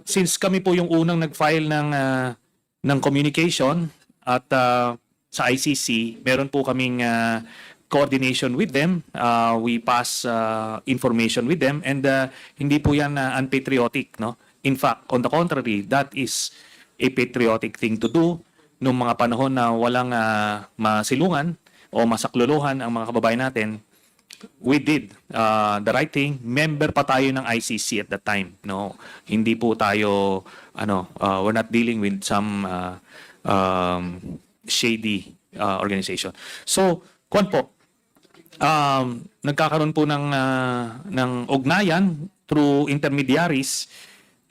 Since kami po yung unang nag-file ng communication at sa ICC, meron po kaming coordination with them. We pass information with them and hindi po yan unpatriotic, no? In fact, on the contrary, that is a patriotic thing to do nung mga panahon na walang masilungan o masakluluhan ang mga kababayan natin. We did the right thing. Member pa tayo ng ICC at that time, no? Hindi po tayo we're not dealing with some shady organization. So, kuwan po, nagkakaroon po ng ugnayan through intermediaries.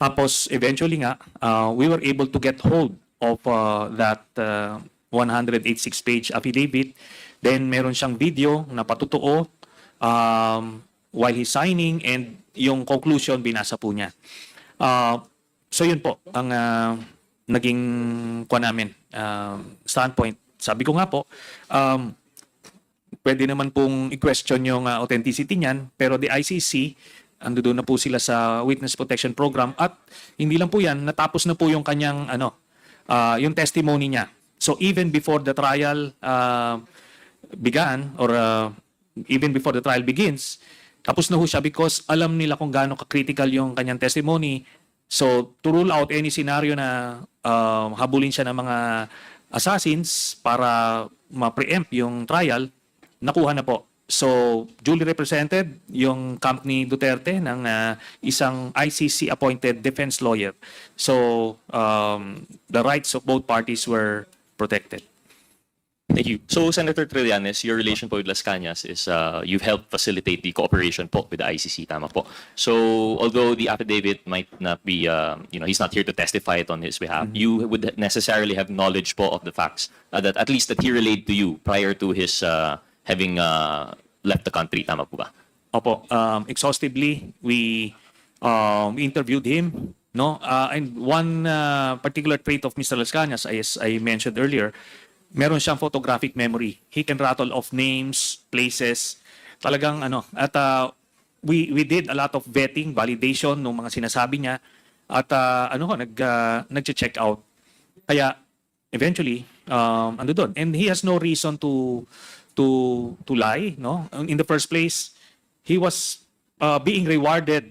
Tapos eventually nga, we were able to get hold of that 186-page affidavit. Then meron siyang video na patutuo while he's signing, and yung conclusion binasa po niya. So yun po ang naging namin standpoint. Sabi ko nga po, pwede naman pong i-question yung authenticity niyan, pero the ICC, ando doon na po sila sa Witness Protection Program, at hindi lang po yan, natapos na po yung kanyang yung testimony niya. So even before the trial began, or even before the trial begins, tapos na ho siya because alam nila kung gaano ka-critical yung kanyang testimony. So to rule out any scenario na habulin siya ng mga assassins para ma-preempt yung trial, nakuha na po. So, duly represented yung camp ni Duterte ng isang ICC-appointed defense lawyer. So, the rights of both parties were protected. Thank you. So, Senator Trillanes, your relation po with Las Cañas is you've helped facilitate the cooperation po with the ICC, tama po. So, although the affidavit might not be, he's not here to testify it on his behalf, you would necessarily have knowledge po of the facts that at least that he relayed to you prior to his having left the country, tama po ba? Opo, exhaustively, we interviewed him, no? And one particular trait of Mr. Las Cañas, as I mentioned earlier, meron siyang photographic memory. He can rattle off names, places. Talagang at we did a lot of vetting, validation ng mga sinasabi niya, at nag-check out. Kaya eventually ando doon. And he has no reason to lie, no? In the first place, he was being rewarded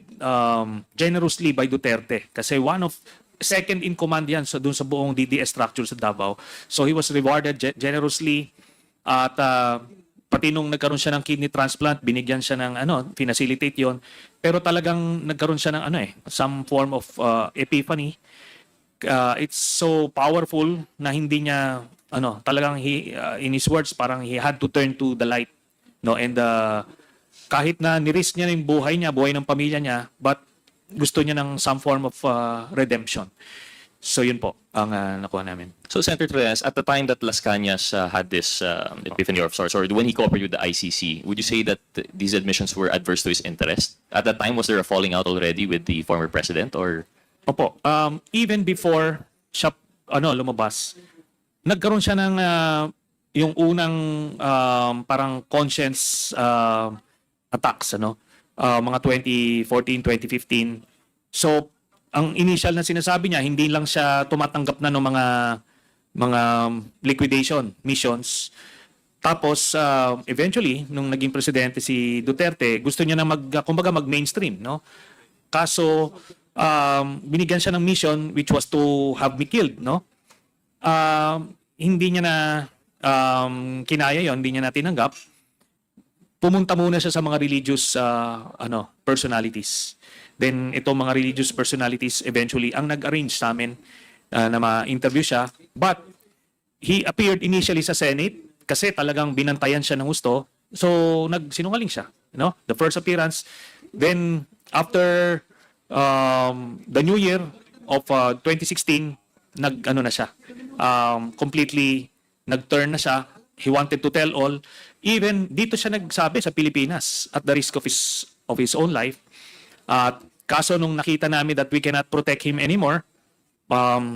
generously by Duterte kasi one of second in command yan dun sa buong DDS structure sa Davao. So he was rewarded generously, at pati nung nagkaroon siya ng kidney transplant, binigyan siya ng pinacilitate yon. Pero talagang nagkaroon siya ng some form of epiphany. It's so powerful na hindi niya talagang in his words, parang he had to turn to the light, no? And kahit na nirisk niya yung buhay niya, buhay ng pamilya niya, but gusto niya ng some form of redemption. So yun po ang nakuha namin. So, Senator Trillanes, at the time that Las Cañas had this epiphany of sorts, or when he cooperated with the ICC, would you say that these admissions were adverse to his interest? At that time, was there a falling out already with the former president, or? Opo. Even before siya lumabas, nagkaroon siya ng yung unang parang conscience attacks, mga 2014, 2015. So, ang initial na sinasabi niya, hindi lang siya tumatanggap na ng mga liquidation missions. Tapos eventually nung naging presidente si Duterte, gusto niya na mag-mainstream, no? Kaso binigyan siya ng mission which was to have me killed, no? Hindi niya na kinaya yon, hindi niya na tinanggap. Pumunta muna siya sa mga religious personalities. Then itong mga religious personalities eventually ang nag-arrange sa amin na ma-interview siya. But he appeared initially sa Senate kasi talagang binantayan siya ng gusto. So nagsinungaling siya, the first appearance. Then after the new year of 2016, na siya. Completely nag-turn na siya. He wanted to tell all. Even dito siya nagsabi sa Pilipinas at the risk of his own life. At kaso nung nakita namin that we cannot protect him anymore,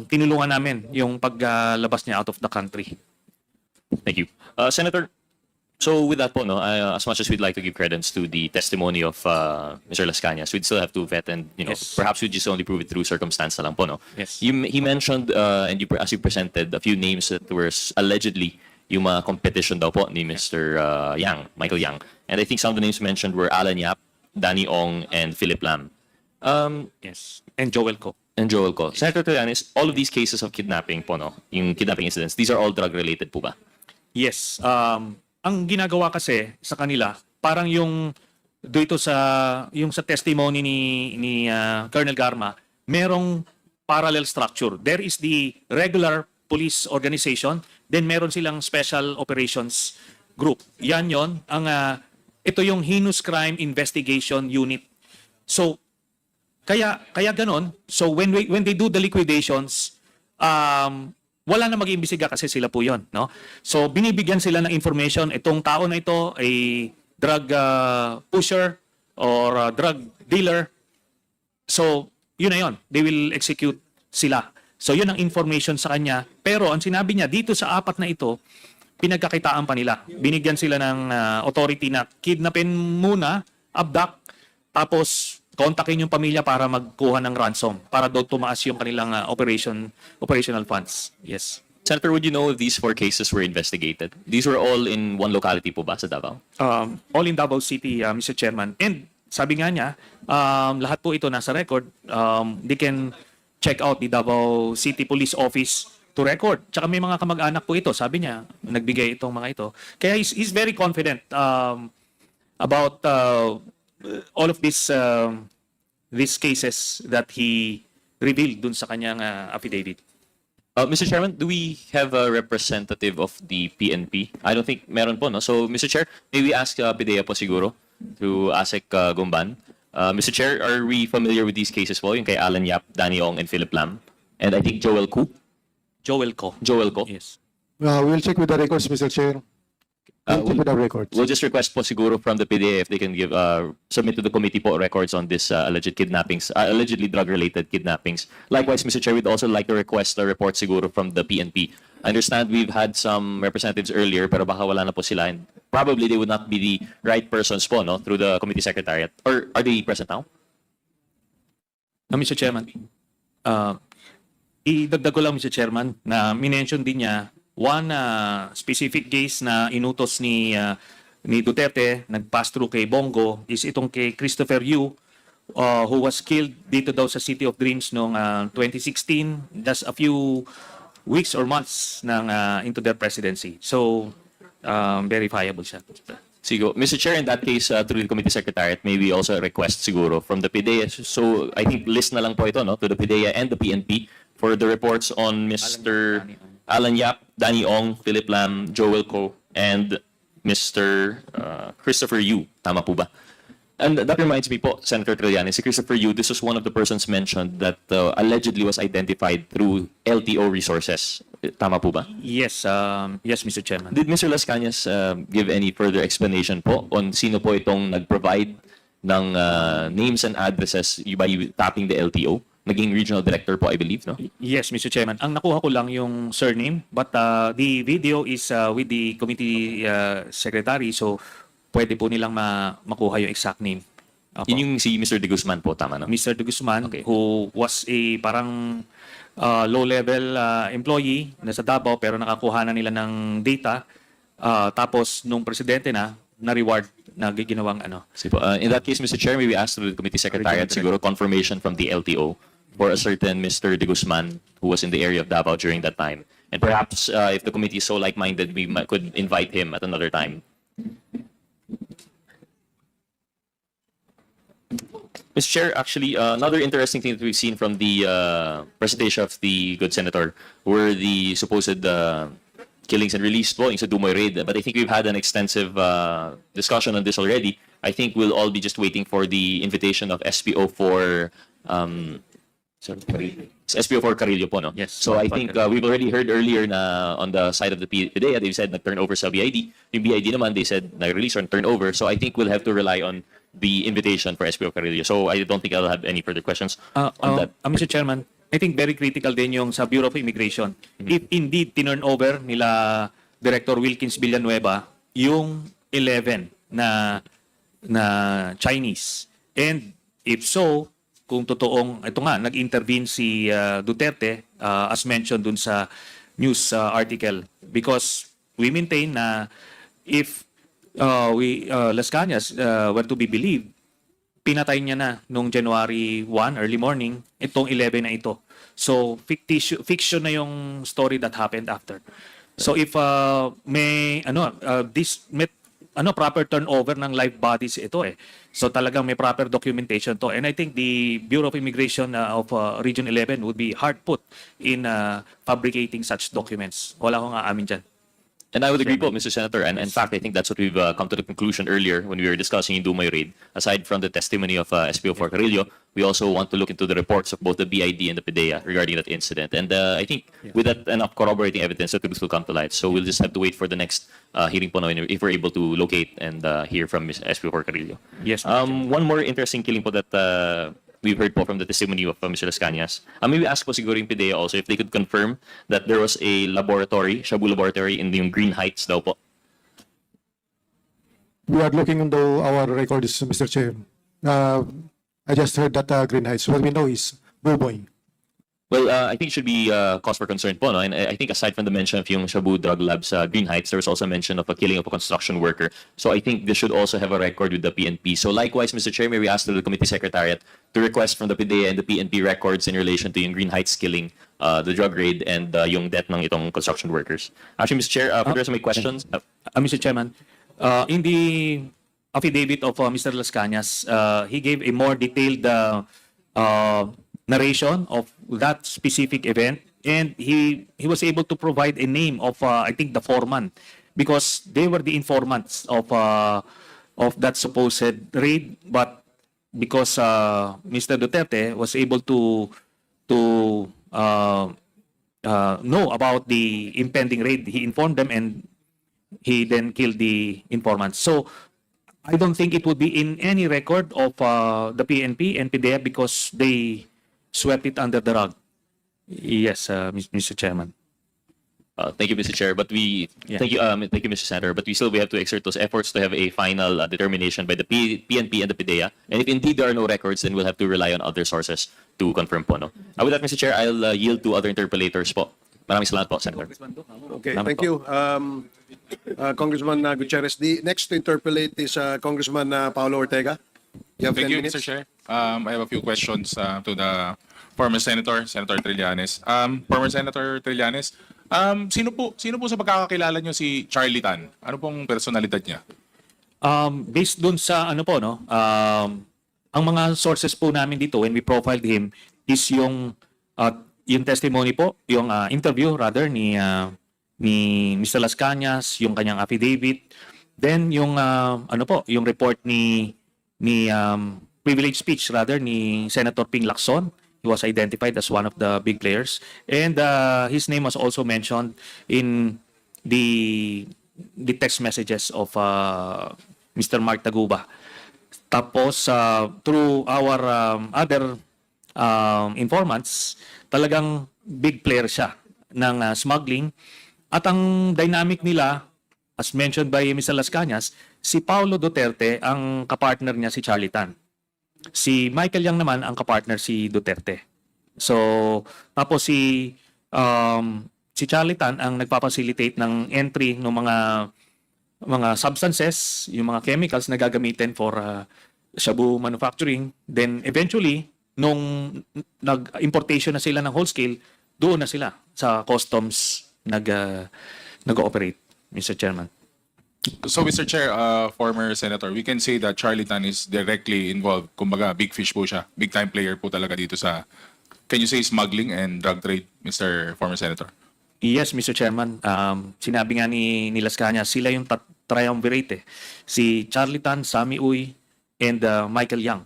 tinulungan namin yung paglabas niya out of the country. Thank you. Senator, So with that po, no, as much as we'd like to give credence to the testimony of Mr. Las Cañas, we'd still have to vet and, Yes. perhaps we just only prove it through circumstance na lang po, no? Yes. He mentioned, and as you presented, a few names that were allegedly yung mga competition daw po ni Mr. Yang, Michael Yang. And I think some of the names mentioned were Alan Yap, Danny Ong, and Philip Lam. Yes. And Joel Ko. And Joel Ko. Senator Trillanes, all of these cases of kidnapping po, no? Yung kidnapping incidents, these are all drug-related po ba? Yes. Ang ginagawa kasi sa kanila, parang yung dito sa testimony ni Colonel Garma, merong parallel structure. There is the regular police organization, then meron silang special operations group. Yan yon ang ito yung heinous crime investigation unit. So kaya ganon. So when they do the liquidations, wala na mag-iimbestiga kasi sila po yon, no? So binibigyan sila ng information, itong tao na ito ay drug pusher or drug dealer. So yun na yun, they will execute sila. So yun ang information sa kanya. Pero ang sinabi niya dito sa apat na ito, pinagkakitaan pa nila. Binigyan sila ng authority na kidnapin muna, abduct, tapos kontakin yung pamilya para magkuha ng ransom para daw tumaas yung kanilang operational funds. Yes. Senator, would you know if these 4 cases were investigated? These were all in one locality po ba sa Davao? All in Davao City, Mr. Chairman. And sabi nga niya, lahat po ito nasa record. They can check out the Davao City Police Office to record. Tsaka may mga kamag-anak po ito. Sabi niya, nagbigay itong mga ito. Kaya he's very confident about all of these cases that he revealed dun sa kanyang affidavit. Mr. Chairman, do we have a representative of the PNP? I don't think meron po, no? So, Mr. Chair, may we ask PIDEA po siguro through ASEC Gumban. Mr. Chair, are we familiar with these cases po? Yung kay Alan Yap, Danny Ong, and Philip Lam? And I think Joel Ko? Joel Ko. Joel Ko? Yes. We'll check with the records, Mr. Chair. We'll check with the records. We'll just request po siguro from the PDA if they can give submit to the committee po records on this alleged kidnappings, allegedly drug-related kidnappings. Likewise, Mr. Chair, we'd also like to request a report siguro from the PNP. I understand we've had some representatives earlier, pero baka wala na po sila. And probably they would not be the right persons po, no, through the committee secretariat. Or are they present now? Mr. Chairman, idagdag ko lang, Mr. Chairman, na minention din niya one specific case na inutos ni Duterte, nag-pass through kay Bongo, is itong kay Christopher Yu, who was killed dito daw sa City of Dreams noong 2016, just a few weeks or months into their presidency. So, verifiable siya. Siguro. Mr. Chair, in that case, through the committee secretariat, maybe also a request siguro from the PIDEA. So, I think list na lang po ito, no, to the PIDEA and the PNP for the reports on Mr. Alan Yap, Danny Ong, Philip Lam, Joel Ko, and Mr. Christopher Yu. Tama po ba? And that reminds me po, Senator Trillanes, si Christopher Yu, this was one of the persons mentioned that allegedly was identified through LTO resources. Tama po ba? Yes, yes, Mr. Chairman. Did Mr. Las Cañas give any further explanation po on sino po itong nag-provide ng names and addresses by tapping the LTO? Naging regional director po, I believe, no? Yes, Mr. Chairman. Ang nakuha ko lang yung surname, but the video is with the committee secretary, so pwede po nilang makuha yung exact name. Apo. Yun yung si Mr. De Guzman po, tama, no? Mr. De Guzman, Okay. who was a parang low-level employee na sa Davao pero nakakuha na nila ng data. Tapos nung presidente na-reward na ginawang ano. Sige po. In that case, Mr. Chair, may we ask through the committee secretariat siguro confirmation from the LTO for a certain Mr. De Guzman who was in the area of Davao during that time. And perhaps if the committee is so like-minded, we could invite him at another time. Mr. Chair, actually, another interesting thing that we've seen from the presentation of the good senator were the supposed killings and release po sa Dumoy raid. But I think we've had an extensive discussion on this already. I think we'll all be just waiting for the invitation of SPO4 SPO4 Carillo po, no? Yes. So I think we've already heard earlier na on the side of the PDEA, they said nag-turn over sa BID. Yung BID naman, they said nag-release or turn over. So I think we'll have to rely on the invitation for SPO Carillo. So I don't think I'll have any further questions on that. Mr. Chairman, I think very critical din yung sa Bureau of Immigration. If indeed tinurn over nila Director Wilkins Villanueva yung 11 na Chinese. And if so, kung totoong, ito nga, nag-intervene si Duterte, as mentioned dun sa news article, because we maintain na if Las Cañas were to be believed, pinatay niya na nung January 1, early morning, itong 11 na ito. So, fiction na yung story that happened after. So, if proper turnover ng live bodies ito eh. So, talagang may proper documentation to. And I think the Bureau of Immigration of Region 11 would be hard put in fabricating such documents. Wala akong aamin dyan. And I would agree po, Mr. Senator. And in fact, I think that's what we've come to the conclusion earlier when we were discussing yung Dumay raid. Aside from the testimony of SPO4 Carrillo, we also want to look into the reports of both the BID and the PDEA regarding that incident. And I think with that enough corroborating evidence, the truth will come to light. So we'll just have to wait for the next hearing po na if we're able to locate and hear from Ms. SPO4 Carrillo. Yes, One more interesting killing po that we've heard po from the testimony of Mr. Las Cañas. Maybe ask po siguro yung PDEA also if they could confirm that there was a laboratory, Shabu laboratory in yung Green Heights daw po. We are looking into our records, Mr. Chair. I just heard that Green Heights. What we know is Buboy. Well, I think it should be cause for concern po, no? And I think aside from the mention of yung Shabu drug lab sa Green Heights, there was also mention of a killing of a construction worker. So I think this should also have a record with the PNP. So likewise, Mr. Chair, may we ask the committee secretariat to request from the PDEA and the PNP records in relation to yung Green Heights killing, the drug raid, and yung death ng itong construction workers. Actually, Mr. Chair, for the rest of my questions, Mr. Chairman, in the affidavit of Mr. Las Cañas, he gave a more detailed narration of that specific event, and he was able to provide a name of I think the foreman, because they were the informants of that supposed raid. But because Mr. Duterte was able to know about the impending raid, he informed them, and he then killed the informants. So I don't think it would be in any record of the PNP and PDEA because they swept it under the rug. Yes, Mr. Chairman. thank you, Mr. Chair. But Yeah. thank you, Mr. Senator. But we have to exert those efforts to have a final determination by the PNP and the PDEA. And if indeed there are no records, then we'll have to rely on other sources to confirm po, no? With that, Mr. Chair, I'll yield to other interpellators po. Maraming salamat po, Senator. Okay, Salamat thank po. you. Congressman Gutierrez. The next to interpellate is Congressman Paolo Ortega. You have Thank 10 you, minutes. Mr. Chair. I have a few questions to the former Senator, Senator Trillanes. Former Senator Trillanes, sino po sa pagkakakilala niyo si Charlie Tan? Ano pong personalidad niya? Based dun sa ano po, no, ang mga sources po namin dito when we profiled him is yung testimony po, yung interview rather ni Mr. Las Cañas, yung kanyang affidavit, then yung ano po, yung report ni privilege speech rather ni Senator Ping Lacson. He was identified as one of the big players, and his name was also mentioned in the text messages of Mr. Mark Taguba. Tapos through our other informants, talagang big player siya ng smuggling. At ang dynamic nila, as mentioned by Mr. Las Cañas, si Paulo Duterte ang kapartner niya si Charlie Tan. Si Michael Yang naman ang kapartner si Duterte. So, tapos si Charlie Tan ang nagpapacilitate ng entry ng mga substances, yung mga chemicals na gagamitin for shabu manufacturing. Then eventually, nung nag-importation na sila ng whole scale, doon na sila sa customs nag-ooperate, Mr. Chairman. So, Mr. Chair, former Senator, we can say that Charlie Tan is directly involved. Kumbaga, big fish po siya. Big time player po talaga dito sa, can you say smuggling and drug trade, Mr. former Senator? Yes, Mr. Chairman. Sinabi nga ni Las Cañas, sila yung triumvirate. Si Charlie Tan, Sammy Uy, and Michael Yang.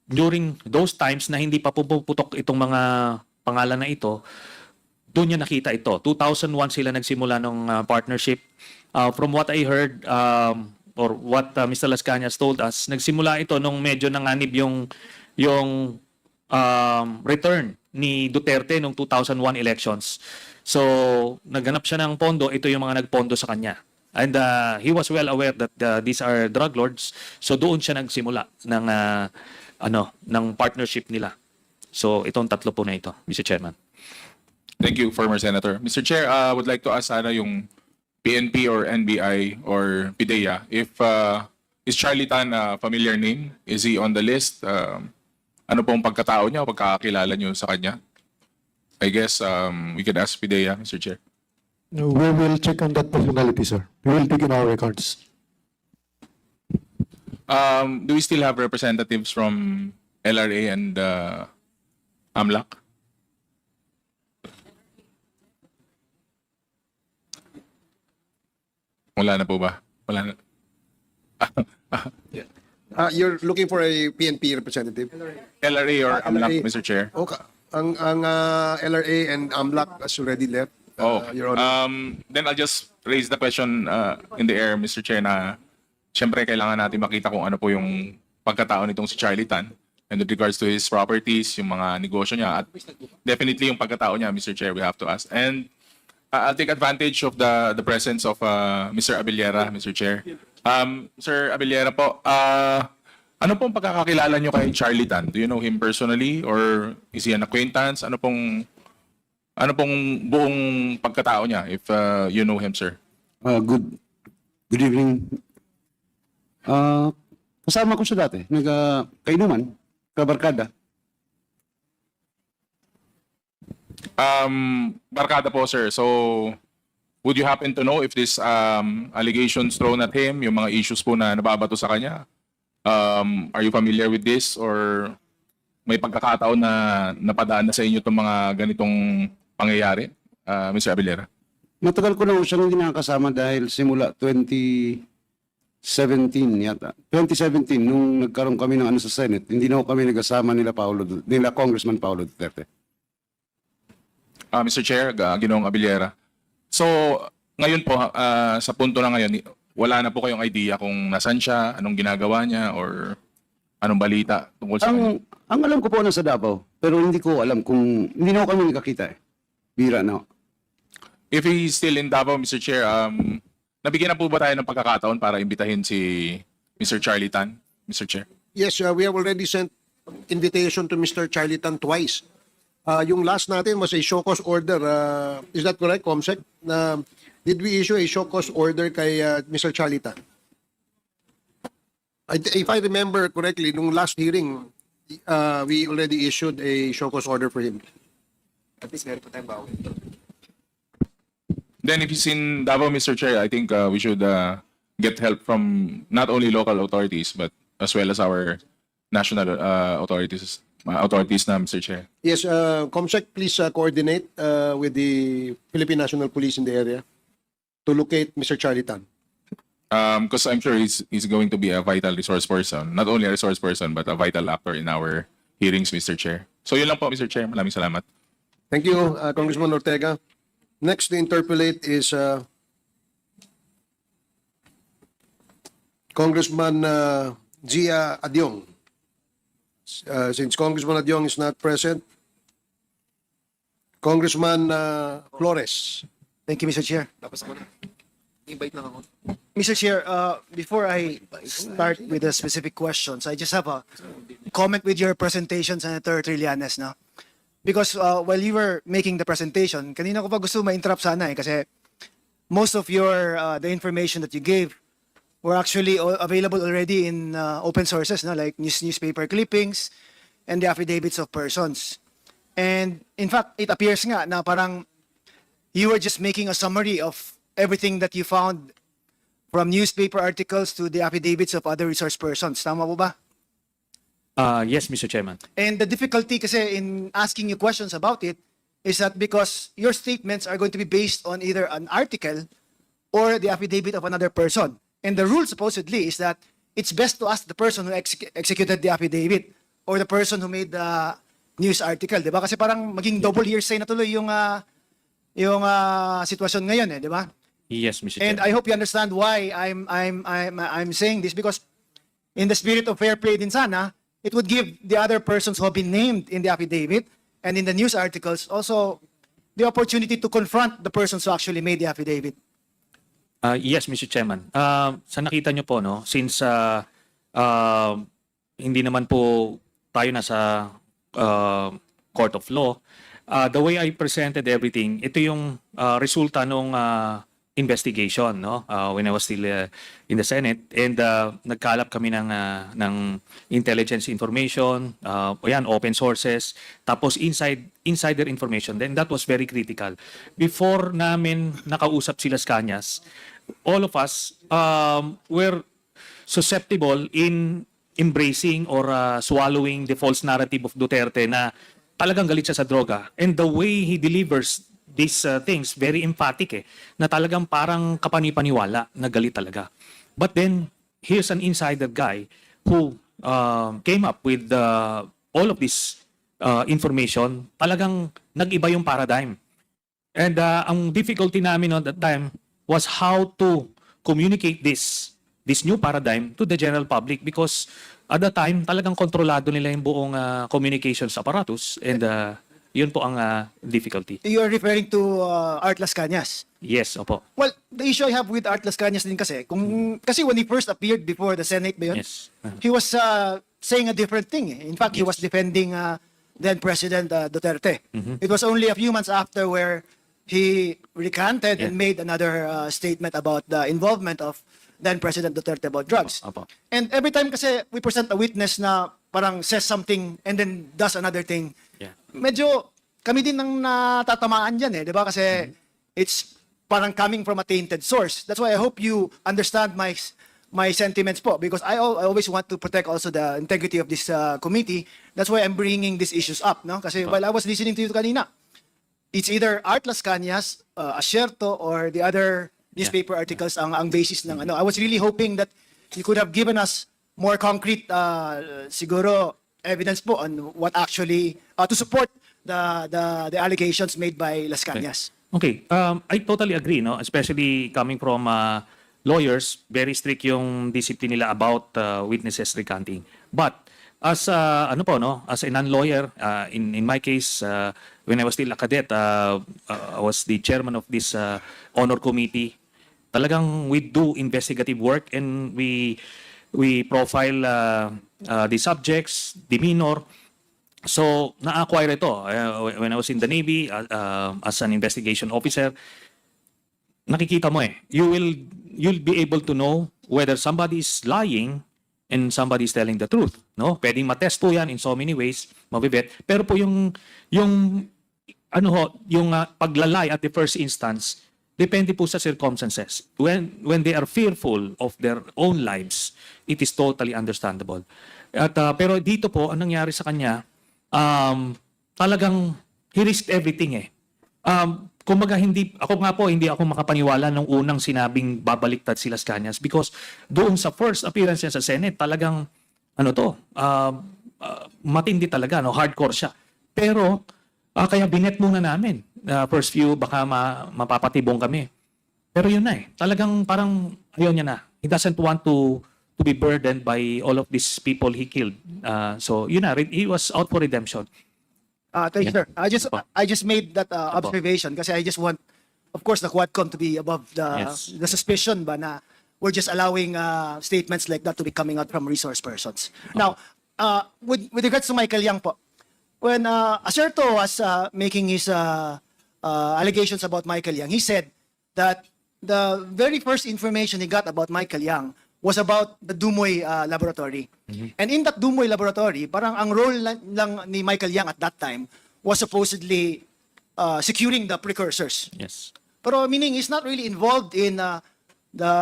During those times na hindi pa puputok itong mga pangalan na ito, doon niya nakita ito. 2001 sila nagsimula ng partnership. From what I heard, or what Mr. Las Cañas told us, nagsimula ito nung medyo nanganib yung return ni Duterte nung 2001 elections. So, naghanap siya ng pondo, ito yung mga nagpondo sa kanya. And he was well aware that these are drug lords. So doon siya nagsimula ng ng partnership nila. So itong tatlo po na ito, Mr. Chairman. Thank you, former Senator. Mr. Chair, would like to ask sana yung PNP or NBI or PIDEA, if is Charlie Tan a familiar name? Is he on the list? Ano pong pagkatao niya o pagkakakilala niyo sa kanya? I guess we could ask PIDEA, Mr. Chair. No, we will check on that personality, sir. We will dig in our records. Do we still have representatives from LRA and AMLAC? Wala na po ba? Wala na. You're looking for a PNP representative? LRA or AMLAC, LRA. Mr. Chair? Okay. Ang LRA and AMLAC has already left, Your Honor. Then I'll just raise the question in the air, Mr. Chair, na siyempre kailangan natin makita kung ano po yung pagkatao nitong si Charlie Tan and with regards to his properties, yung mga negosyo niya, at definitely yung pagkatao niya, Mr. Chair, we have to ask. And I'll take advantage of the presence of Mr. Abellera, Mr. Chair. Sir Abellera po, ano pong pagkakakilala niyo kay Charlie Tan? Do you know him personally or is he an acquaintance? Ano pong buong pagkatao niya if you know him, sir? Good evening. Kasama ko siya dati. Kainuman, kabarkada. Barkada po, sir. So, would you happen to know if this allegations thrown at him, yung mga issues po na nababato sa kanya, are you familiar with this or may pagkakataon na napadaan na sa inyo itong mga ganitong pangyayari, Mr. Abellera? Matagal ko na ho siyang hindi nakakasama dahil simula 2017 yata. 2017, nung nagkaroon kami ng sa Senate, hindi na ho kami nagkasama nila Congressman Paulo Duterte. Mr. Chair, Ginoong Abellera. So, ngayon po, sa punto na ngayon, wala na po kayong idea kung nasan siya, anong ginagawa niya, or anong balita tungkol sa kanya? Ang alam ko po nasa Davao, pero hindi ko alam kung, hindi na ho kami nagkakita eh. Bira na ho. If he's still in Davao, Mr. Chair, nabigyan na po ba tayo ng pagkakataon para imbitahin si Mr. Charlie Tan, Mr. Chair? Yes, we have already sent invitation to Mr. Charlie Tan twice. Yung last natin was a show cause order. Is that correct, Comsec? Did we issue a show cause order kay Mr. Charlie Tan? If I remember correctly, nung last hearing, we already issued a show cause order for him. At least meron pa tayong bawal. Then if he's in Davao, Mr. Chair, I think we should get help from not only local authorities, but as well as our national authorities na, Mr. Chair. Yes, Comsec, please coordinate with the Philippine National Police in the area to locate Mr. Charlie Tan. Because I'm sure he's going to be a vital resource person. Not only a resource person, but a vital actor in our hearings, Mr. Chair. So yun lang po, Mr. Chair. Maraming salamat. Thank you, Congressman Ortega. Next to interpolate is Congressman Gia Adyong. Since Congressman Adyong is not present, Congressman Flores. Thank you, Mr. Chair. Tapos ako na. Invite lang ako. Mr. Chair, before I start with the specific questions, I just have a comment with your presentation, Senator Trillanes, no? Because while you were making the presentation, kanina ko pa gusto ma-interrupt sana eh, kasi most of the information that you gave were actually available already in open sources, no? Like newspaper clippings and the affidavits of persons. And in fact, it appears nga na parang you were just making a summary of everything that you found from newspaper articles to the affidavits of other resource persons. Tama po ba? Yes, Mr. Chairman. And the difficulty kasi in asking you questions about it is that because your statements are going to be based on either an article or the affidavit of another person. And the rule supposedly is that it's best to ask the person who executed the affidavit or the person who made the news article, di ba? Kasi parang maging double hearsay na tuloy yung sitwasyon ngayon, eh, di ba? Yes, Mr. And Chairman. I hope you understand why I'm saying this, because in the spirit of fair play din sana, it would give the other persons who have been named in the affidavit and in the news articles also the opportunity to confront the persons who actually made the affidavit. Yes, Mr. Chairman. Sa nakita nyo po, no, since hindi naman po tayo nasa court of law, the way I presented everything, ito yung resulta nung investigation, no, when I was still in the Senate, and nagkalap kami ng intelligence information, yan, open sources, tapos insider information. Then that was very critical. Before namin nakausap si Las Cañas, all of us were susceptible in embracing or swallowing the false narrative of Duterte na talagang galit siya sa droga. And the way he delivers these things, very emphatic na talagang parang kapani-paniwala na galit talaga. But then, here's an insider guy who came up with all of this information. Talagang nag-iba yung paradigm. And ang difficulty namin at that time was how to communicate this new paradigm to the general public, because at the time talagang kontrolado nila yung buong communications apparatus, and yun po ang difficulty. You are referring to Art Las Cañas. Yes, opo. Well, the issue I have with Art Las Cañas din kasi, kasi when he first appeared before the Senate ba yun? Yes. He was saying a different thing. In fact, he was defending then President Duterte. It was only a few months after where he recanted and made another statement about the involvement of then President Duterte about drugs. Opo. And every time kasi we present a witness na parang says something and then does another thing, Yeah. medyo kami din nang natatamaan dyan di ba? Kasi it's parang coming from a tainted source. That's why I hope you understand my sentiments po, because I always want to protect also the integrity of this committee. That's why I'm bringing these issues up, no? Kasi while I was listening to you kanina, it's either Art Las Cañas, Asierto, or the other newspaper articles ang basis ng ano. I was really hoping that you could have given us more concrete siguro evidence po on what actually to support the allegations made by Las Cañas. Okay, I totally agree, no? Especially coming from lawyers, very strict yung discipline nila about witnesses recanting. But as ano po, no, as a non-lawyer, in my case, when I was still a cadet, I was the chairman of this honor committee. Talagang we do investigative work, and we profile the subjects, demeanor. So, na-acquire ito. When I was in the Navy, as an investigation officer, nakikita mo you'll be able to know whether somebody is lying and somebody is telling the truth. No? Pwedeng matest po yan in so many ways, mabibet. Pero po yung paglalay at the first instance, depende po sa circumstances. When they are fearful of their own lives, it is totally understandable. At pero dito po, ang nangyari sa kanya, talagang he risked everything Kumbaga hindi ako makapaniwala nung unang sinabing babaliktad si Las Cañas, because doon sa first appearance niya sa Senate, talagang matindi talaga, no, hardcore siya. Pero kaya binet muna namin. First few baka mapapatibong kami. Pero yun na talagang parang ayaw niya na. He doesn't want to be burdened by all of these people he killed. So yun na, he was out for redemption. Thank you, sir. I just made that observation kasi I just want, of course, the Quadcom to be above the suspicion ba na we're just allowing statements like that to be coming out from resource persons. Now, with regards to Michael Yang po, when Asierto was making his allegations about Michael Yang, he said that the very first information he got about Michael Yang was about the Dumoy laboratory. And in that Dumoy laboratory, parang ang role lang ni Michael Yang at that time was supposedly securing the precursors. Yes. Pero meaning he's not really involved in the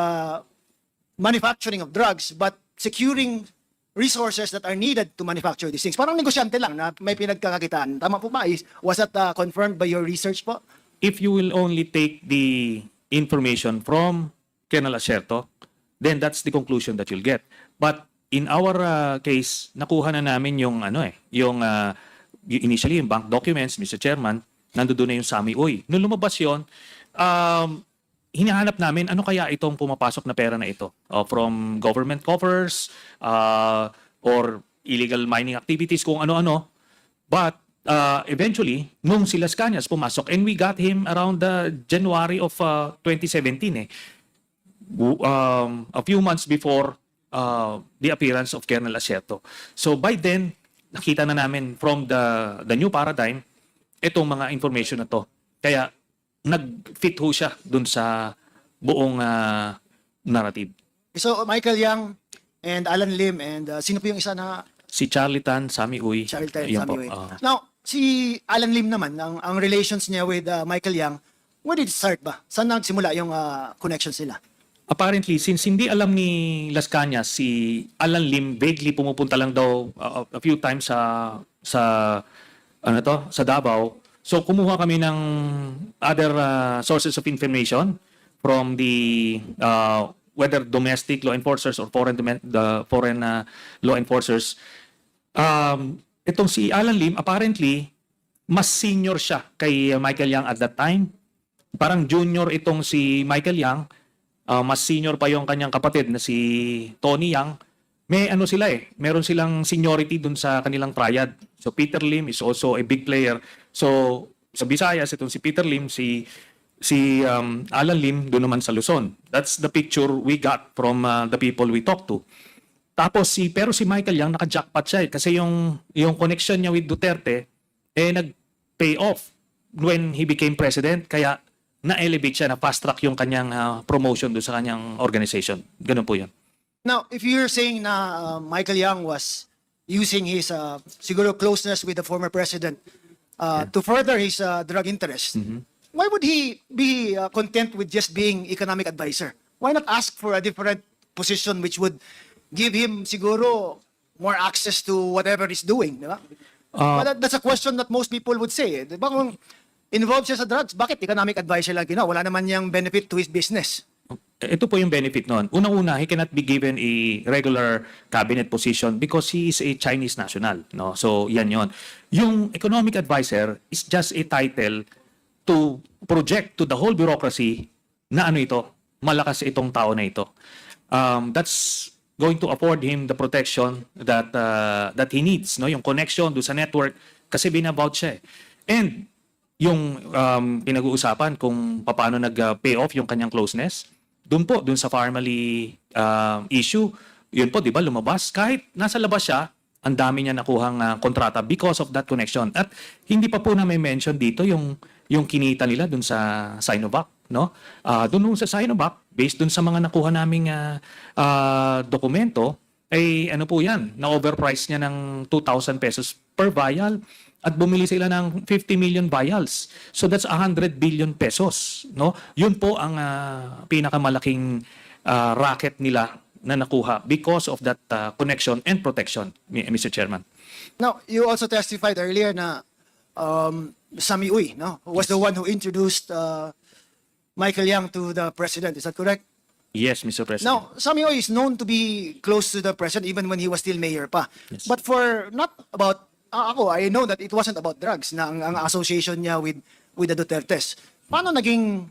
manufacturing of drugs, but securing resources that are needed to manufacture these things. Parang negosyante lang na may pinagkakakitaan. Tama po ba? Was that confirmed by your research po? If you will only take the information from Colonel Asierto, then that's the conclusion that you'll get. But in our case, nakuha na namin yung initially yung bank documents, Mr. Chairman, nandoon na yung Sami Uy. Nung lumabas yun, hinahanap namin ano kaya itong pumapasok na pera na ito, from government coffers or illegal mining activities, kung ano-ano. But eventually, nung si Las Cañas pumasok, and we got him around January of 2017 a few months before the appearance of Colonel Asierto. So by then, nakita na namin from the new paradigm, itong mga information na to. Kaya nag-fit ho siya dun sa buong narrative. So, Michael Yang and Alan Lim and sino po yung isa na Si Charlie Tan, Sammy Uy. Charlie Tan, Ayun po, Sammy Uy? ah. Now, si Alan Lim naman, ang relations niya with Michael Yang, where did it start ba? Saan nagsimula yung connections nila? Apparently, since hindi alam ni Las Cañas, si Alan Lim vaguely pumupunta lang daw a few times sa sa Davao. So kumuha kami ng other sources of information from the whether domestic law enforcers or foreign law enforcers. Itong si Alan Lim, apparently, mas senior siya kay Michael Yang at that time. Parang junior itong si Michael Yang. Mas senior pa yung kanyang kapatid na si Tony Yang. May ano sila meron silang seniority dun sa kanilang triad. So Peter Lim is also a big player. So sa Visayas, itong si Peter Lim, si Alan Lim doon naman sa Luzon. That's the picture we got from the people we talked to. Tapos pero si Michael Yang naka-jackpot siya kasi yung connection niya with Duterte nag-pay off when he became president, kaya na-elevate siya, na fast track yung kanyang promotion doon sa kanyang organization. Ganun po 'yun. Now, if you're saying na Michael Yang was using his siguro closeness with the former president to further his drug interest, why would he be content with just being economic advisor? Why not ask for a different position which would give him siguro more access to whatever he's doing, di ba? But that's a question that most people would say. Di ba kung involved siya sa drugs, bakit economic advisor lang ginawa? Wala naman niyang benefit to his business. Ito po yung benefit noon. Unang-una, he cannot be given a regular cabinet position because he is a Chinese national, no? So, yan yon. Yung economic advisor is just a title to project to the whole bureaucracy na ano ito, malakas itong tao na ito. That's going to afford him the protection that he needs, no? Yung connection do sa network kasi binabout siya. And yung pinag-uusapan kung paano nag-pay off yung kanyang closeness, doon sa family issue, yun po, di ba, lumabas. Kahit nasa labas siya, ang dami niya nakuhang kontrata because of that connection. At hindi pa po na may mention dito yung kinita nila doon sa Sinovac, no? Doon sa Sinovac, based doon sa mga nakuha naming dokumento, ay ano po yan, na-overprice niya ng 2,000 pesos per vial at bumili sila ng 50 million vials. So that's 100 billion pesos, no? Yun po ang pinakamalaking racket nila na nakuha because of that connection and protection, Mr. Chairman. Now, you also testified earlier na Sammy Uy, no, was the one who introduced Michael Yang to the president. Is that correct? Yes, Mr. President. Now, Sammy Uy is known to be close to the president even when he was still mayor pa. Yes. But for not about I know that it wasn't about drugs na ang association niya with the Dutertes. Paano naging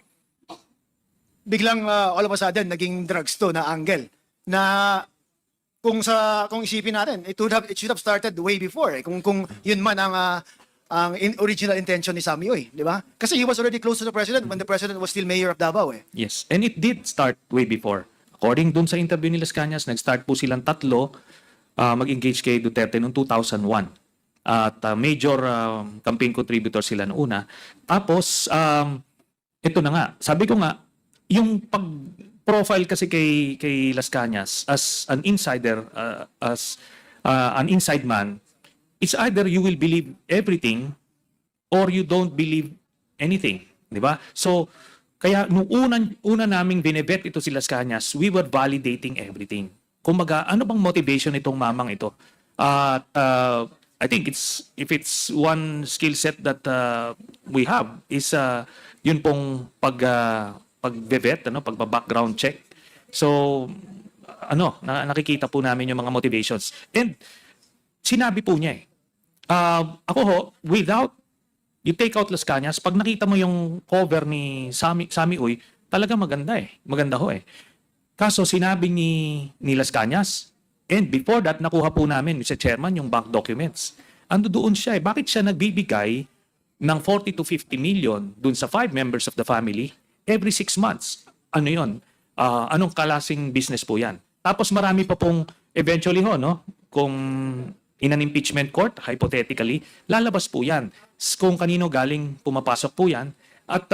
biglang all of a sudden naging drugs to na angle na kung isipin natin it should have started way before kung yun man ang original intention ni Sammy Uy, di ba? Kasi he was already close to the president when the president was still mayor of Davao . Yes, and it did start way before. According dun sa interview ni Las Cañas, nag-start po silang tatlo mag-engage kay Duterte noong 2001. At major campaign contributor sila noong una. Tapos, ito na nga. Sabi ko nga, yung pag-profile kasi kay Las Cañas as an insider, as an inside man, it's either you will believe everything or you don't believe anything. Di ba? So, kaya nung una naming binebet ito si Las Cañas, we were validating everything. Kumbaga, ano bang motivation itong mamang ito? At I think if it's one skill set that we have is yun pong pag-vet, pagba-background check. So nakikita po namin yung mga motivations. And sinabi po niya ako ho, without you take out Las Cañas, pag nakita mo yung cover ni Sammy Uy, talaga maganda Maganda ho . Kaso sinabi ni Las Cañas, and before that, nakuha po namin, Mr. Chairman, yung bank documents. Ando doon siya . Bakit siya nagbibigay ng 40 to 50 million doon sa 5 members of the family every 6 months? Ano yon? Anong klaseng business po yan? Tapos marami pa pong eventually no? Kung in an impeachment court, hypothetically, lalabas po yan. Kung kanino galing pumapasok po yan. At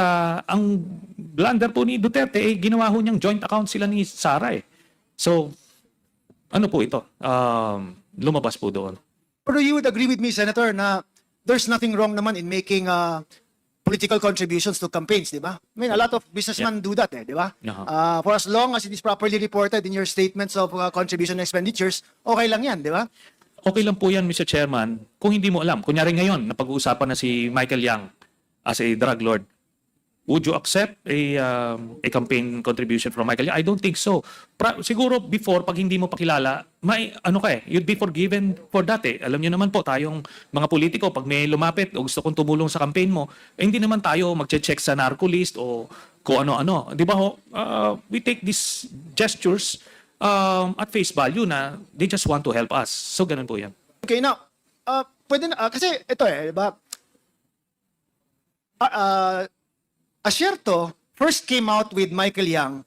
ang blunder po ni Duterte, ginawa ho niyang joint account sila ni Sara eh. So, ano po ito? Lumabas po doon. Pero you would agree with me, Senator, na there's nothing wrong naman in making political contributions to campaigns, di ba? I mean, a lot of businessmen do that, di ba? For as long as it is properly reported in your statements of contribution expenditures, okay lang yan, di ba? Okay lang po yan, Mr. Chairman, kung hindi mo alam. Kunyari ngayon, napag-uusapan na si Michael Yang as a drug lord. Would you accept a campaign contribution from Michael Yang? I don't think so. Siguro before, pag hindi mo pakilala, you'd be forgiven for that eh. Alam niyo naman po, tayong mga politiko, pag may lumapit o gusto kong tumulong sa campaign mo, hindi naman tayo magche-check sa narco list o kung ano-ano. Di ba ho? We take these gestures at face value na they just want to help us. So, ganun po yan. Okay, now, pwede na, kasi ito di ba? Asierto first came out with Michael Yang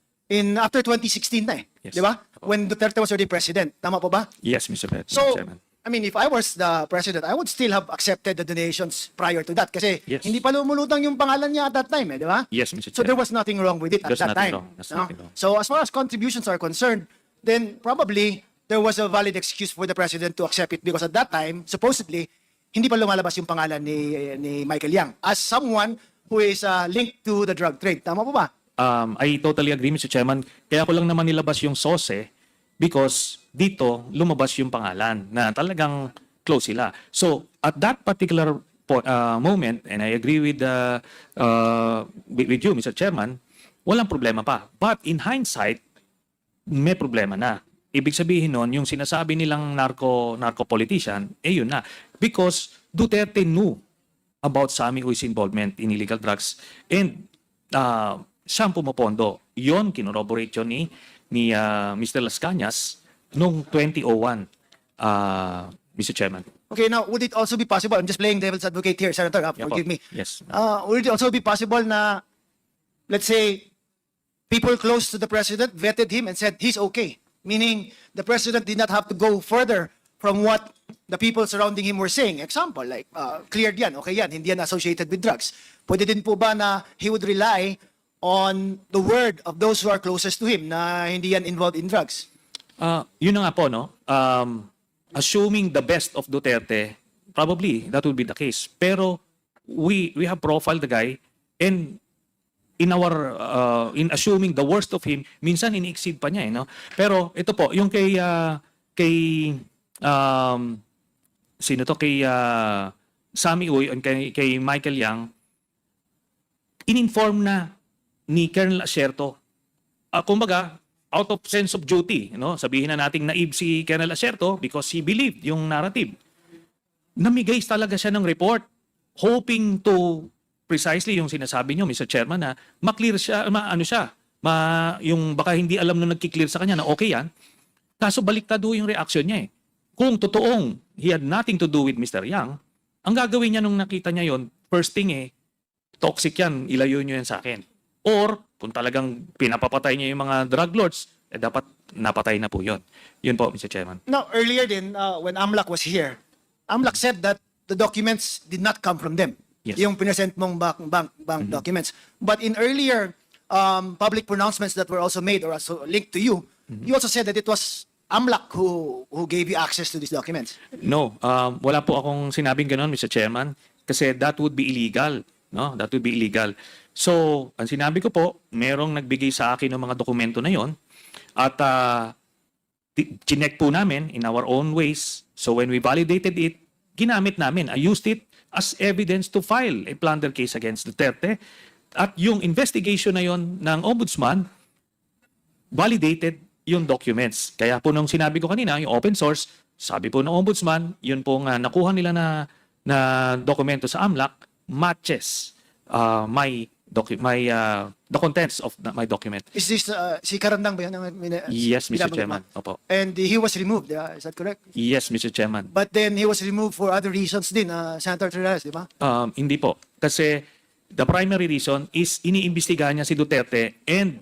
after 2016 na eh. Yes. Di ba? When Duterte was already president. Tama po ba? Yes, Mr. So, Chairman. I mean, if I was the president, I would still have accepted the donations prior to that kasi Yes. hindi pa lumulutang yung pangalan niya at that time, di ba? Yes, Mr. So there Chairman. was nothing wrong with it at There's that nothing time. wrong. There's no? nothing wrong. So as far as contributions are concerned, then probably there was a valid excuse for the president to accept it because at that time, supposedly, hindi pa lumalabas yung pangalan ni Michael Yang as someone who is linked to the drug trade. Tama po ba? I totally agree, Mr. Chairman. Kaya ko lang naman nilabas yung SOSE because dito lumabas yung pangalan na talagang close sila. So, at that particular moment, and I agree with you, Mr. Chairman, walang problema pa. But in hindsight, may problema na. Ibig sabihin nun, yung sinasabi nilang narco politician, yun na. Because Duterte knew about Sammy Uy's involvement in illegal drugs and siyang pumapondo. Yon kinorroborate yun ni Mr. Las Cañas noong 2001, Mr. Chairman. Okay, now, would it also be possible, I'm just playing devil's advocate here, Senator, forgive me. Yes. Would it also be possible na, let's say, people close to the president vetted him and said he's okay? Meaning, the president did not have to go further from what the people surrounding him were saying. Example, like, cleared yan, okay yan, hindi yan associated with drugs. Pwede din po ba na he would rely on the word of those who are closest to him na hindi yan involved in drugs? Yun na nga po, no? Assuming the best of Duterte, probably that would be the case. Pero we have profiled the guy and in assuming the worst of him, minsan ini-exceed pa niya, no? Pero ito po, yung kay Sammy Uy and kay Michael Yang, in-inform na ni Colonel Asierto. Kumbaga, out of sense of duty, sabihin na nating naive si Colonel Asierto because he believed yung narrative. Namigay talaga siya ng report hoping to precisely yung sinasabi niyo, Mr. Chairman, na ma-clear siya, yung baka hindi alam nung nagki-clear sa kanya na okay yan. Kaso baliktad yung reaction niya eh. Kung totoong he had nothing to do with Mr. Yang, ang gagawin niya nung nakita niya yon, first thing toxic yan, ilayo niyo yan sa akin. Or, kung talagang pinapapatay niya yung mga drug lords, dapat napatay na po yun. Yun po, Mr. Chairman. Now, earlier din, when AMLAC was here, AMLAC said that the documents did not come from them. Yes. Yung present mong bank documents. But in earlier public pronouncements that were also made or also linked to you, you also said that it was AMLAC who gave you access to these documents. No, wala po akong sinabing gano'n, Mr. Chairman, kasi that would be illegal. No, that would be illegal. So, ang sinabi ko po, merong nagbigay sa akin ng mga dokumento na yon at chinek po namin in our own ways. So, when we validated it, ginamit namin. I used it as evidence to file a plunder case against Duterte. At yung investigation na yon ng Ombudsman, validated yung documents. Kaya po nung sinabi ko kanina, yung open source, sabi po ng Ombudsman, yun po nga nakuha nila na dokumento sa AMLAC, matches the contents of my document. Is this si Karandang ba yun? Yes, Mr. binabanggit Chairman. mo? Opo. And he was removed, is that correct? Yes, Mr. Chairman. But then he was removed for other reasons din, Senator Trillanes, di ba? Hindi po. Kasi the primary reason is iniimbestigahan niya si Duterte and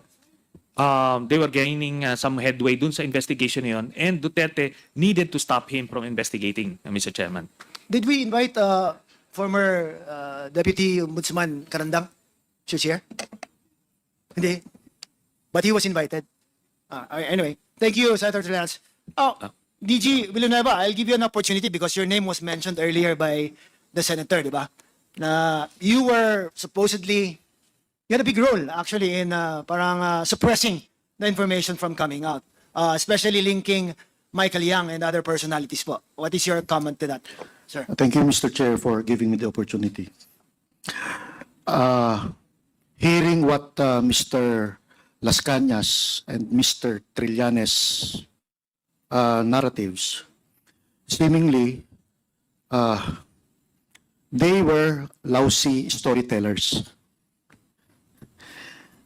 they were gaining some headway dun sa investigation na yun, and Duterte needed to stop him from investigating, Mr. Chairman. Did we invite former Deputy Ombudsman Karandang, Mr. Chair? Hindi. But he was invited. Anyway, thank you, Senator Trillanes. DG Villanueva, I'll give you an opportunity because your name was mentioned earlier by the senator, di ba? Na you were supposedly, you had a big role actually in suppressing the information from coming out, especially linking Michael Yang and other personalities po. What is your comment to that, sir? Thank you, Mr. Chair, for giving me the opportunity. Hearing what Mr. Las Cañas and Mr. Trillanes narratives, seemingly they were lousy storytellers.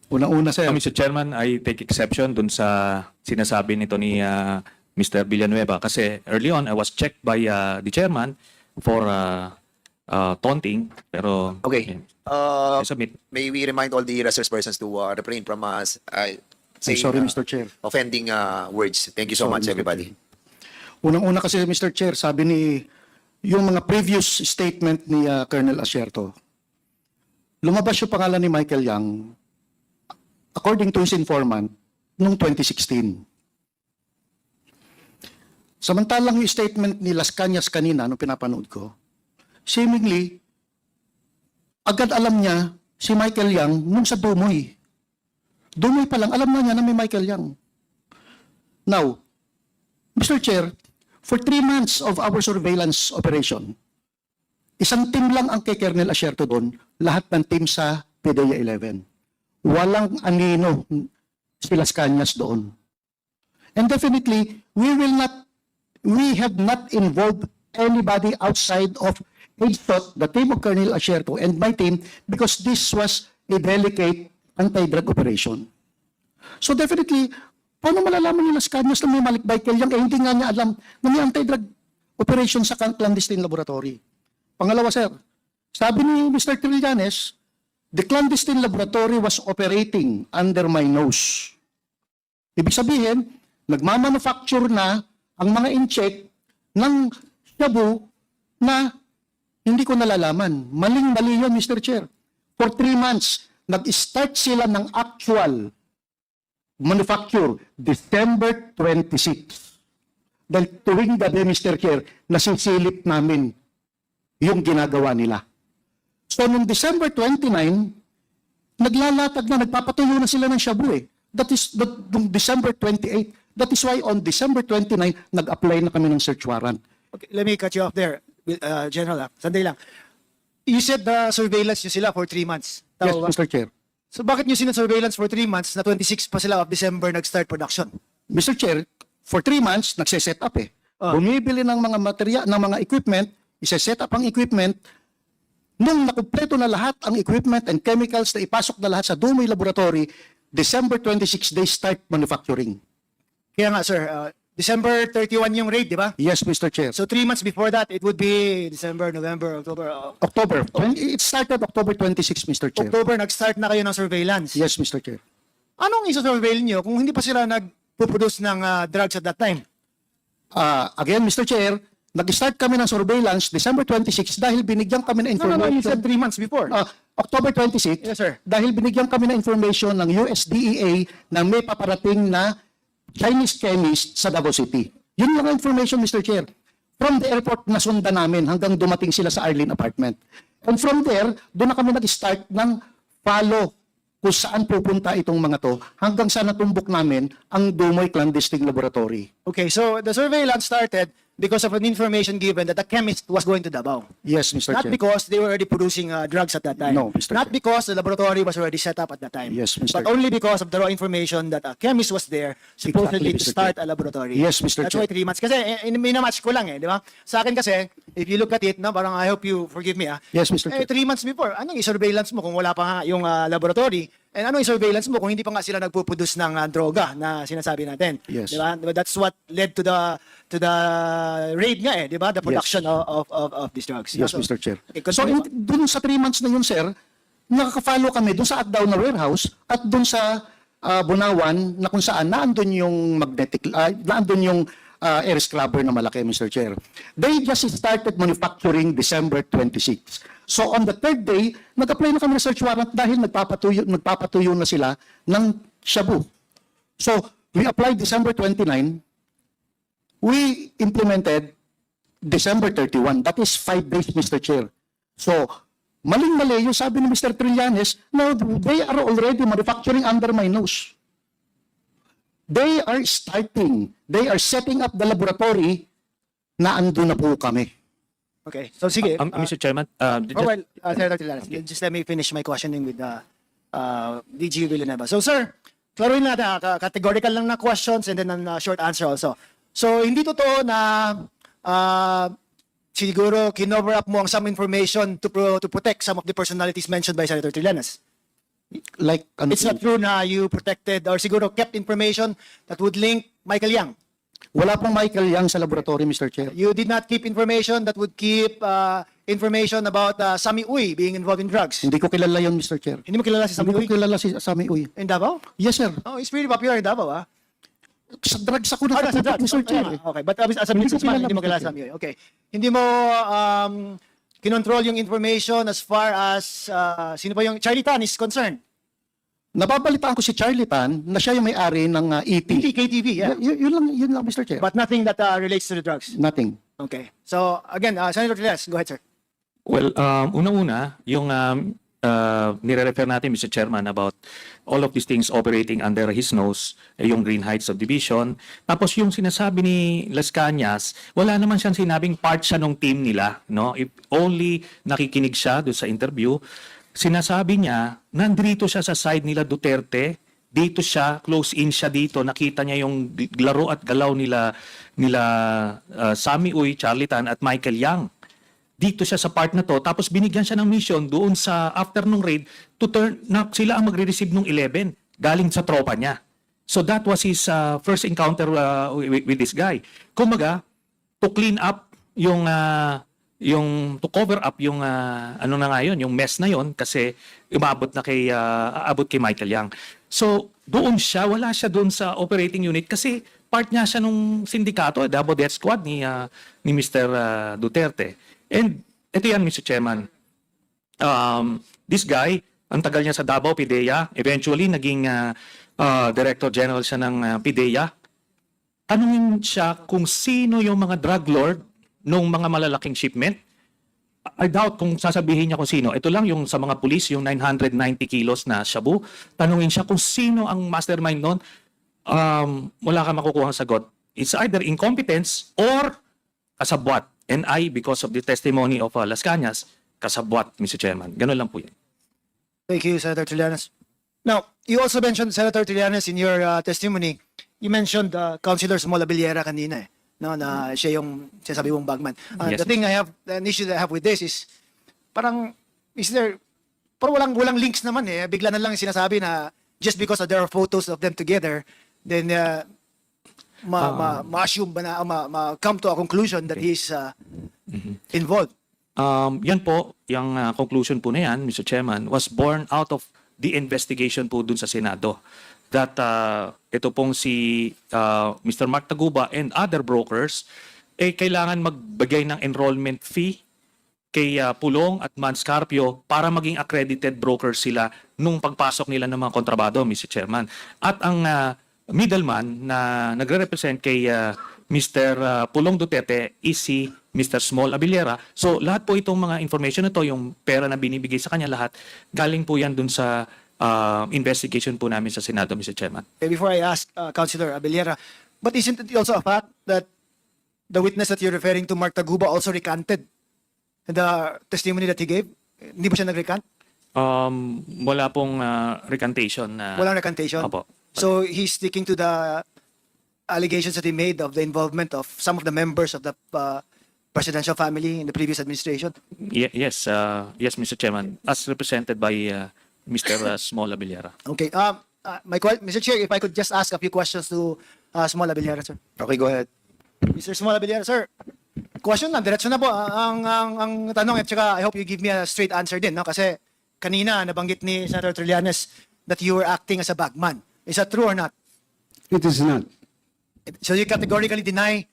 Una-una, sir. Mr. Chairman, I take exception dun sa sinasabi nito ni Mr. Villanueva kasi early on I was checked by the chairman for taunting, pero Okay. I submit. May we remind all the resource persons to refrain from saying sorry, Mr. Chair. offending words. Thank you so Sorry, much, Mr. everybody. Unang-una kasi, Mr. Chair, sabi ni yung mga previous statement ni Colonel Asierto, lumabas yung pangalan ni Michael Yang according to his informant noong 2016. Samantalang yung statement ni Las Cañas kanina nung pinapanood ko, seemingly, agad alam niya si Michael Yang nung sa Dumoy. Dumoy pa lang, alam na niya na may Michael Yang. Now, Mr. Chair, for 3 months of our surveillance operation, isang team lang ang kay Colonel Asierto doon, lahat ng team sa PDEA 11. Walang anino si Las Cañas doon. And definitely, we have not involved anybody outside of HSOT, the team of Colonel Asierto, and my team, because this was a delicate anti-drug operation. So definitely, paano malalaman ni Las Cañas na may Michael Yang? Eh, hindi nga niya alam na may anti-drug operation sa clandestine laboratory. Pangalawa, sir, sabi ni Mr. Trillanes, the clandestine laboratory was operating under my nose. Ibig sabihin, nagmamanufacture na ang mga in-check ng shabu na hindi ko nalalaman. Maling-mali yun, Mr. Chair. For 3 months, nag-start sila ng actual manufacture December 26. Dahil tuwing gabi, Mr. Chair, nasisilip namin yung ginagawa nila. So, noong December 29, naglalatag na, nagpapatuyo na sila ng shabu eh. That is, noong December 28. That is why on December 29, nag-apply na kami ng search warrant. Okay, let me cut you off there, General. Sandali lang. You said the surveillance nyo sila for 3 months. Yes, Tama ba? Mr. Chair. So bakit nyo surveillance for 3 months na 26 pa sila of December nag-start production? Mr. Chair, for 3 months, nagse-set up eh. Bumibili ng mga material, ng mga equipment, isa-set up ang equipment. Nung nakumpleto na lahat ang equipment and chemicals na ipasok na lahat sa Dumoy Laboratory, December 26, they start manufacturing. Kaya nga, sir, December 31 yung raid, di ba? Yes, Mr. Chair. So 3 months before that, it would be December, November, October. October. It started October 26, Mr. Chair. October, nag-start na kayo ng surveillance. Yes, Mr. Chair. Anong isa-surveil nyo kung hindi pa sila nag-produce ng drugs at that time? Again, Mr. Chair, nag-start kami ng surveillance December 26 dahil binigyan kami ng No, you said information. 3 months before. October 26, Yes, sir. dahil binigyan kami ng information ng USDEA na may paparating na Chinese chemist sa Davao City. Yun lang ang information, Mr. Chair. From the airport, nasundan namin hanggang dumating sila sa Arlene apartment. And from there, doon na kami nag-start ng follow kung saan pupunta itong mga to hanggang sa natumbok namin ang Dumoy Clandestine Laboratory. Okay, so the surveillance started because of an information given that a chemist was going to Davao. Yes, Mr. Not Chair. because they were already producing drugs at that time. No, Mr. Not Chair. because the laboratory was already set up at that time. Yes, Mr. But Chair. only because of the raw information that a chemist was there supposedly Exactly, to Mr. start Chair. a laboratory. Yes, Mr. That's Chair. why 3 months. Kasi minamatch ko lang di ba? Sa akin kasi, if you look at it, no, parang I hope you forgive me Yes, Mr. Chair. 3 months before, anong i-surveillance mo kung wala pa nga yung laboratory? And ano i-surveillance mo kung hindi pa nga sila nagpo-produce ng droga na sinasabi natin? Yes. Di ba? That's what led to the raid nga di ba? The production of these drugs. Yes, So, Mr. Chair. okay, So, continue. dun sa 3 months na yun, sir, nakaka-follow kami dun sa at-down na warehouse at dun sa Bunawan na kung saan naandun yung naandun yung air scrubber na malaki, Mr. Chair. They just started manufacturing December 26. So on the third day, nag-apply na kami ng search warrant dahil nagpapatuyo na sila ng shabu. So we applied December 29. We implemented December 31. That is 5 days, Mr. Chair. So, maling-mali yung sabi ni Mr. Trillanes, no, they are already manufacturing under my nose. They are setting up the laboratory na ando na po kami. Okay. So sige. Mr. Chairman, Senator Trillanes, just let me finish my questioning with DG Villanueva. So sir, klaruhin natin, categorical lang na questions and then a short answer also. So hindi totoo na siguro kinover up mo ang some information to protect some of the personalities mentioned by Senator Trillanes. Like, ano It's not true na you protected or siguro kept information that would link Michael Yang. Wala pong Michael Yang sa laboratory, Mr. Chair. You did not keep information that would keep information about Sami Uy being involved in drugs. Hindi ko kilala yun, Mr. Chair. Hindi mo kilala si Sami Hindi Uy? ko kilala si Sami Uy. In Davao? Yes, sir. Oh, he's pretty popular in Davao, ah. Sa drugs ako Ah, nasa nakapunta, drugs. Mr. Chair. Okay, but as a Hindi ko businessman, kilala, hindi mo Mr. kilala Chair. Sami Uy. Okay. Hindi mo kinontrol yung information as far as sino pa yung Charlie Tan is concerned. Nababalitaan ko si Charlie Tan na siya yung may-ari ng ET. KTV, yeah. Yun lang, Mr. Chair. But nothing that relates to the drugs. Nothing. Okay. So, again, Senator Trillanes, go ahead, sir. well, una-una, yung nire-refer natin, Mr. Chairman, about all of these things operating under his nose, yung Green Heights Subdivision. Tapos yung sinasabi ni Las Cañas, wala naman siyang sinabing part siya ng team nila. No? If only nakikinig siya doon sa interview, sinasabi niya, nandito siya sa side nila Duterte, dito siya, close in siya dito, nakita niya yung laro at galaw nila Sami Uy, Charlie Tan at Michael Yang. Dito siya sa part na to, tapos binigyan siya ng mission doon sa after nung raid to turn na sila ang magre-receive nung 11 galing sa tropa niya. So that was his first encounter with this guy. Kumaga, to clean up yung to cover up yung ano na nga yun, yung mess na yun kasi aabot kay Michael Yang. So doon siya, wala siya doon sa operating unit kasi part niya siya nung sindikato, Double Death Squad ni Mr. Duterte. And ito yan, Mr. Chairman. This guy, ang tagal niya sa Davao PIDEA, eventually naging Director General siya ng PIDEA. Tanungin siya kung sino yung mga drug lord nung mga malalaking shipment. I doubt kung sasabihin niya kung sino. Ito lang yung sa mga pulis, yung 990 kilos na shabu. Tanungin siya kung sino ang mastermind nun. Wala ka makukuha ang sagot. It's either incompetence or kasabwat. And because of the testimony of Las Cañas, kasabwat, Mr. Chairman. Ganun lang po yan. Thank you, Senator Trillanes. Now, you also mentioned, Senator Trillanes, in your testimony, you mentioned Councilor Mola Villera kanina eh. No, na siya yung sinasabi mong bagman. Yes, The thing an issue that I have with this is, parang walang links naman eh. Bigla na lang sinasabi na just because there are photos of them together, then ma-assume ba na, come to a conclusion that he's involved. Yan po, yung conclusion po na yan, Mr. Chairman, was born out of the investigation po dun sa Senado. That ito pong si Mr. Mark Taguba and other brokers, kailangan magbigay ng enrollment fee kay Pulong at Manscarpio para maging accredited brokers sila nung pagpasok nila ng mga kontrabado, Mr. Chairman. At ang middleman na nagre-represent kay Mr. Pulong Duterte is si Mr. Small Abiliera. So lahat po itong mga information na to, yung pera na binibigay sa kanya lahat, galing po yan dun sa investigation po namin sa Senado, Mr. Chairman. Okay, before I ask Councilor Abellera, but isn't it also a fact that the witness that you're referring to, Mark Taguba, also recanted the testimony that he gave? Hindi ba siya nag-recant? Wala pong recantation. Walang recantation? Opo. So he's sticking to the allegations that he made of the involvement of some of the members of the presidential family in the previous administration? Yes, Mr. Chairman, as represented by Mr. Small Abiliera. Okay. Mr. Chair, if I could just ask a few questions to Small Abiliera, sir. Okay, go ahead. Mr. Small Abiliera, sir. Question lang, diretso na po ang tanong at saka I hope you give me a straight answer din, no? Kasi kanina nabanggit ni Senator Trillanes that you were acting as a bagman. Is that true or not? It is not. So you categorically deny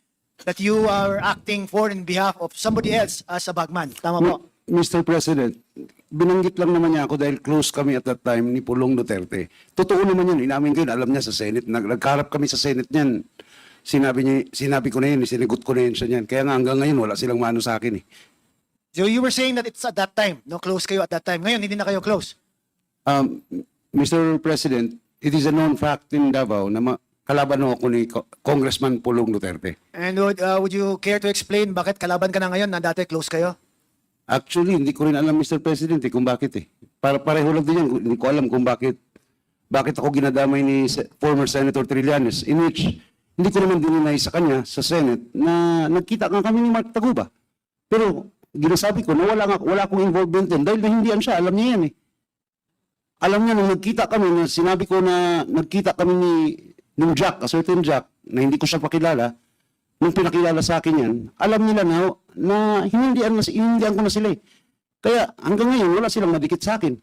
that you are acting for in behalf of somebody else as a bagman. Tama po. Mr. President, binanggit lang naman niya ako dahil close kami at that time ni Pulong Duterte. Totoo naman yun, inamin ko yun, alam niya sa Senate. Nagkarap kami sa Senate niyan. Sinabi ko na yun, sinigot ko na yun siya niyan. Kaya nga hanggang ngayon, wala silang mano sa akin eh. So you were saying that it's at that time, no, close kayo at that time. Ngayon, hindi na kayo close. Mr. President, it is a known fact in Davao na kalaban ako ni Congressman Pulong Duterte. And would you care to explain bakit kalaban ka na ngayon na dati close kayo? Actually, hindi ko rin alam, Mr. President, kung bakit eh. Pareho lang din yan. Hindi ko alam kung bakit ako ginadamay ni former Senator Trillanes, in which hindi ko naman dininay sa kanya, sa Senate, na nagkita nga kami ni Mark Taguba. Pero ginasabi ko na wala akong involvement din dahil nahindihan siya. Alam niya yan eh. Alam niya nung nagkita kami, na sinabi ko na nagkita kami nung Jack, a certain Jack, na hindi ko siya pakilala, nung pinakilala sa akin yan, alam nila na hinindihan ko na sila eh. Kaya hanggang ngayon, wala silang madikit sa akin.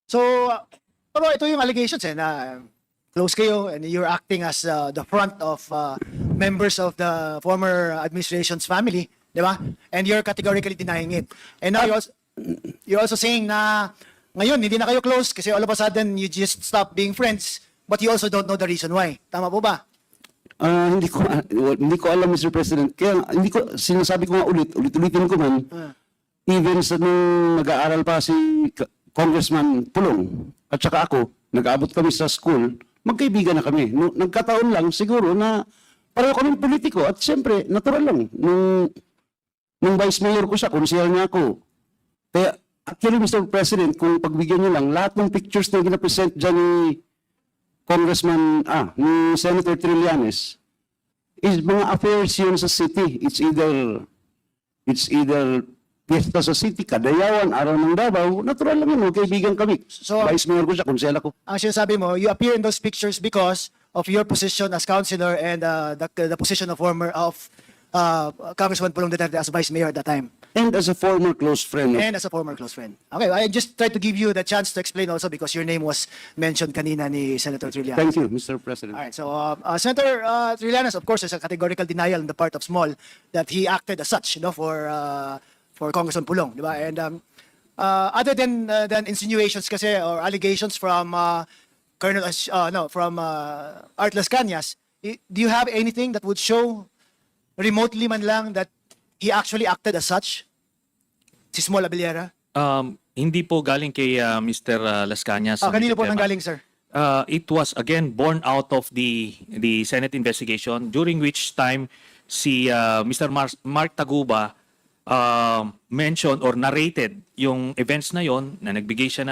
So, pero ito yung allegations na close kayo and you're acting as the front of members of the former administration's family, di ba? And you're categorically denying it. And now you're also saying na ngayon, hindi na kayo close kasi all of a sudden you just stop being friends, but you also don't know the reason why. Tama po ba? Hindi ko alam, Mr. President. Kaya sinasabi ko nga ulitin ko man, even sa nung nag-aaral pa si Congressman Pulong at saka ako, nag-aabot kami sa school, magkaibigan na kami. Nagkataon lang siguro na pareho kami politiko at siyempre, natural lang. Nung vice mayor ko siya, konsehal niya ako. Kaya actually, Mr. President, kung pagbigyan niyo lang, lahat ng pictures na gina-present dyan ni ni Senator Trillanes is mga affairs yun sa city. It's either piyesta sa city, Kadayawan, Araw ng Davao, natural lang yun, kaibigan kami. So, Vice Mayor ko siya, konsehal ako. Ang sinasabi mo, you appear in those pictures because of your position as councilor and the position of Congressman Pulong Duterte as vice mayor at that time. And as a former close friend. And as a former close friend. Okay, I just tried to give you the chance to explain also because your name was mentioned kanina ni Senator Trillanes. Thank you, Mr. President. All right, so Senator Trillanes, of course, is a categorical denial on the part of Small that he acted as such, for Congressman Pulong, di ba? And other than insinuations kasi or allegations from from Art Las Cañas, do you have anything that would show remotely man lang that he actually acted as such? Si Small Abellera? Hindi po galing kay Mr. Las Cañas. Kanino Mr. po Chairman. nanggaling, sir? It was again born out of the Senate investigation during which time si Mr. Mark Taguba mentioned or narrated yung events na yon na nagbigay siya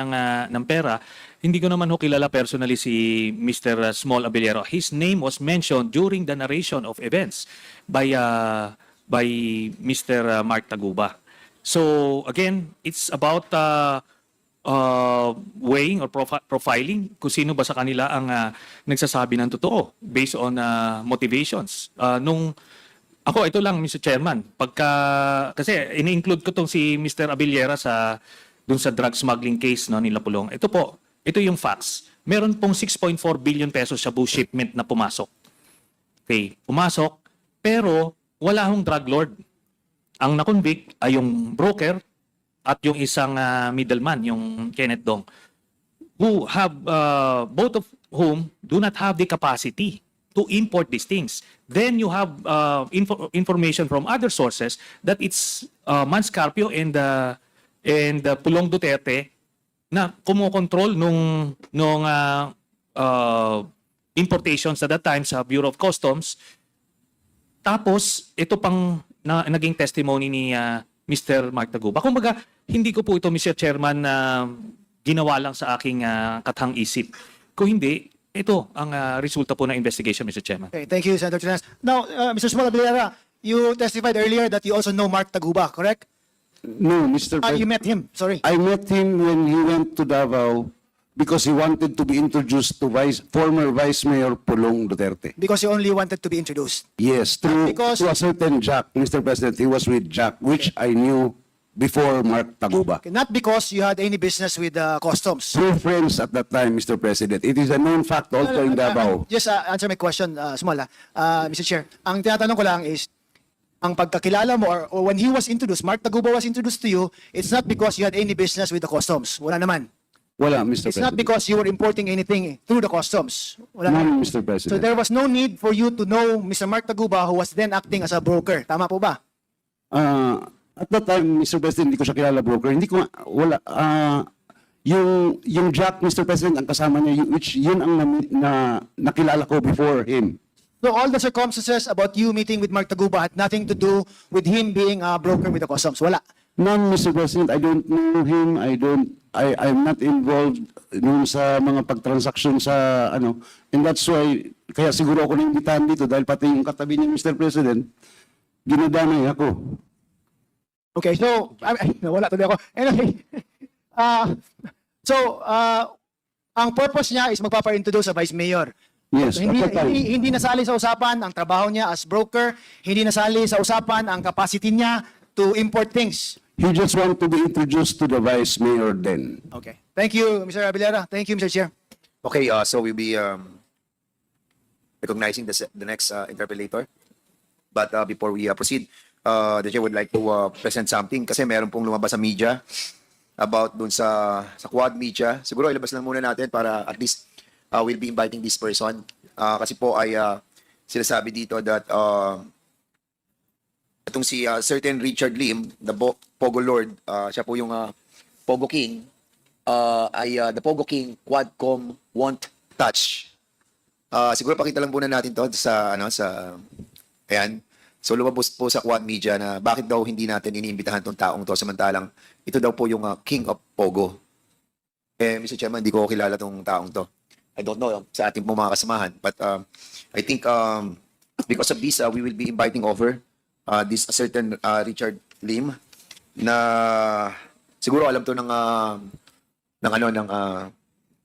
ng pera. Hindi ko naman ho kilala personally si Mr. Small Abellero. His name was mentioned during the narration of events by Mr. Mark Taguba. So again, it's about weighing or profiling kung sino ba sa kanila ang nagsasabi ng totoo based on motivations. Ako, ito lang, Mr. Chairman. Kasi ini-include ko tong si Mr. Abellera dun sa drug smuggling case nila Pulong. Ito yung facts. Meron pong 6.4 billion pesos sa bull shipment na pumasok. Okay, pumasok, pero wala hong drug lord. Ang na-convict ay yung broker at yung isang middleman, yung Kenneth Dong, who have, both of whom do not have the capacity to import these things. Then you have information from other sources that it's Manscarpio and Pulong Duterte na kumokontrol nung importations at that time sa Bureau of Customs. Tapos, ito pang naging testimony ni Mr. Mark Taguba. Kumbaga, hindi ko po ito, Mr. Chairman, ginawa lang sa aking kathang isip. Kung hindi, ito ang resulta po ng investigation, Mr. Chairman. Okay, thank you, Senator Trillanes. Now, Mr. Small Abellera, you testified earlier that you also know Mark Taguba, correct? No, Mr. President. You met him, sorry. I met him when he went to Davao because he wanted to be introduced to former Vice Mayor Pulong Duterte. Because you only wanted to be introduced. Yes, through Because- to a certain Jack, Mr. President. He was with Jack, which I knew before Mark Taguba. Okay, not because you had any business with customs. We're friends at that time, Mr. President. It is a known fact also in Davao. Just answer my question, small, Mr. Chair. Ang tinatanong ko lang is, ang pagkakilala mo or when he was introduced, Mark Taguba was introduced to you, it's not because you had any business with the customs. Wala naman. Wala, Mr. It's not President. because you were importing anything through the customs. Wala None, naman. Mr. So President. there was no need for you to know Mr. Mark Taguba who was then acting as a broker. Tama po ba? At that time, Mr. President, hindi ko siya kilala broker. Hindi ko, wala, yung Jack, Mr. President, ang kasama niya, which yun ang nakilala ko before him. So all the circumstances about you meeting with Mark Taguba had nothing to do with him being a broker with the customs. Wala. None, Mr. President. I don't know him. I'm not involved nung sa mga pagtransaksyon sa ano. And that's why, kaya siguro ako naimbitahan dito dahil pati yung katabi niya, Mr. President, ginadanay ako. Okay, so, nawala tuloy ako. Anyway, ang purpose niya is magpapa-introduce sa Vice Mayor. Yes, So, at that time. hindi nasali sa usapan ang trabaho niya as broker, hindi nasali sa usapan ang capacity niya to import things. He just want to be introduced to the Vice Mayor then. Okay. Thank you, Mr. Abilera. Thank you, Mr. Chair. Okay, so we'll be recognizing the next interpellator. But before we proceed, the chair would like to present something kasi meron pong lumabas sa media about dun sa Quad Media. Siguro ilabas lang muna natin para at least we'll be inviting this person. Kasi po ay sinasabi dito that itong si certain Richard Lim, the Pogo Lord, siya po yung Pogo King, the Pogo King Quadcom won't touch. Siguro pakita lang muna natin to sa ayan. So lumabas po sa Quad Media na bakit daw hindi natin iniimbitahan tong taong to samantalang ito daw po yung King of Pogo. Mr. Chairman, hindi ko kilala tong taong to. I don't know sa ating mga kasamahan, but I think because of this we will be inviting over this certain Richard Lim na siguro alam to ng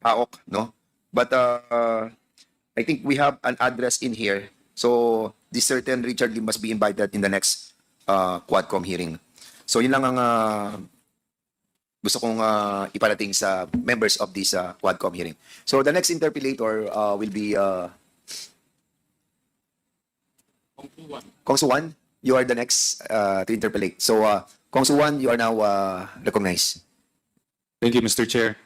PAOK, no? But I think we have an address in here. So this certain Richard Lim must be invited in the next Quadcom hearing. So yun lang ang gusto kong iparating sa members of this Quadcom hearing. So the next interpellator will be Kong Suwan. You are the next to interpellate. So Kong Suwan, you are now recognized. Thank you, Mr. Chair.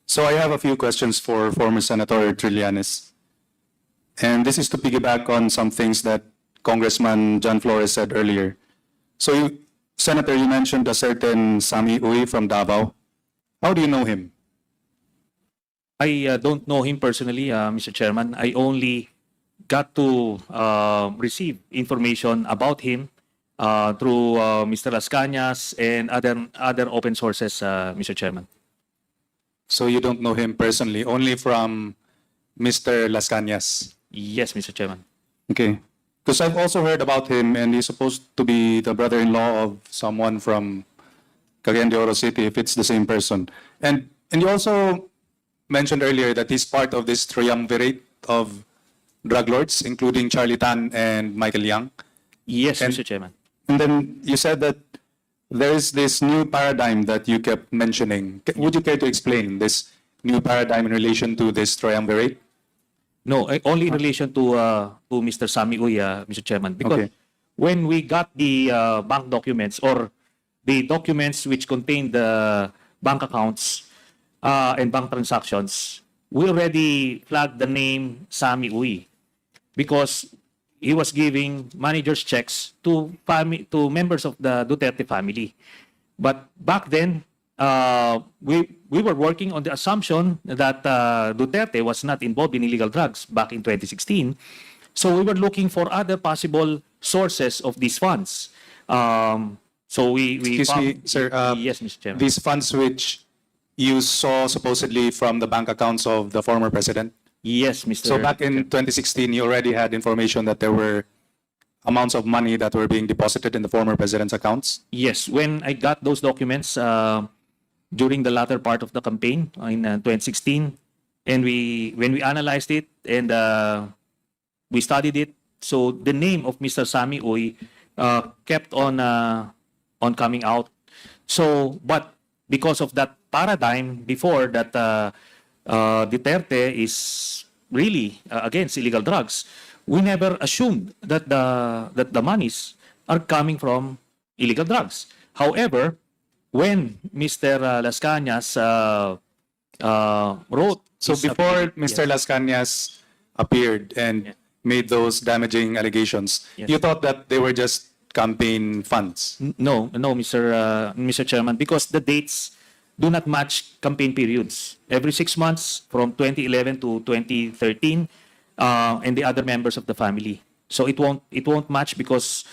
So I have a few questions for former Senator Trillanes. And this is to piggyback on some things that Congressman John Flores said earlier. So, Senator, you mentioned a certain Sami Uy from Davao. How do you know him? I don't know him personally, Mr. Chairman. I only got to receive information about him through Mr. Las Cañas and other open sources, Mr. Chairman. So you don't know him personally, only from Mr. Las Cañas. Yes, Mr. Chairman. Okay. Because I've also heard about him, and he's supposed to be the brother-in-law of someone from Cagayan de Oro City, if it's the same person. And you also mentioned earlier that he's part of this triumvirate of drug lords, including Charlie Tan and Michael Yang. Yes, And- Mr. Chairman. And then you said that there is this new paradigm that you kept mentioning. Would you care to explain this new paradigm in relation to this triumvirate? No, only in relation to Mr. Sami Uy, Mr. Chairman. Because Okay. when we got the bank documents or the documents which contain the bank accounts and bank transactions, we already flagged the name Sami Uy because he was giving manager's checks to members of the Duterte family. But back then, we were working on the assumption that Duterte was not involved in illegal drugs back in 2016. So we were looking for other possible sources of these funds. So we Excuse me, sir. yes, Mr. Chairman. These funds which you saw supposedly from the bank accounts of the former president. Yes, Mr. So back in 2016, you already had information that there were amounts of money that were being deposited in the former president's accounts. Yes, when I got those documents during the latter part of the campaign in 2016, and when we analyzed it and we studied it, so the name of Mr. Sami Uy kept on on coming out. So, but because of that paradigm before that Duterte is really against illegal drugs, we never assumed that the monies are coming from illegal drugs. However, when Mr. Las Cañas wrote... So his before affidavit- Mr. Las Cañas appeared and made those damaging allegations, Yes. you thought that they were just campaign funds. No, Mr. Chairman, because the dates do not match campaign periods. Every 6 months from 2011 to 2013, and the other members of the family. So it won't match because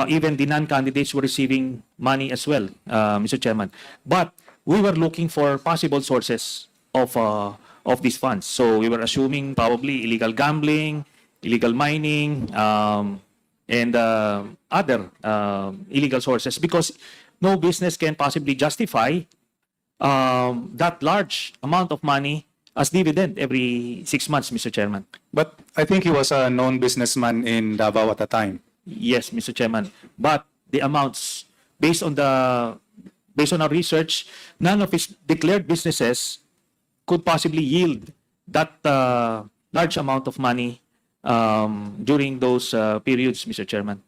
even the non-candidates were receiving money as well, Mr. Chairman. But we were looking for possible sources of these funds. So we were assuming probably illegal gambling, illegal mining, and other illegal sources, because no business can possibly justify that large amount of money as dividend every 6 months, Mr. Chairman. But I think he was a known businessman in Davao at the time. Yes, Mr. Chairman. But the amounts, based on our research, none of his declared businesses could possibly yield that large amount of money during those periods, Mr. Chairman.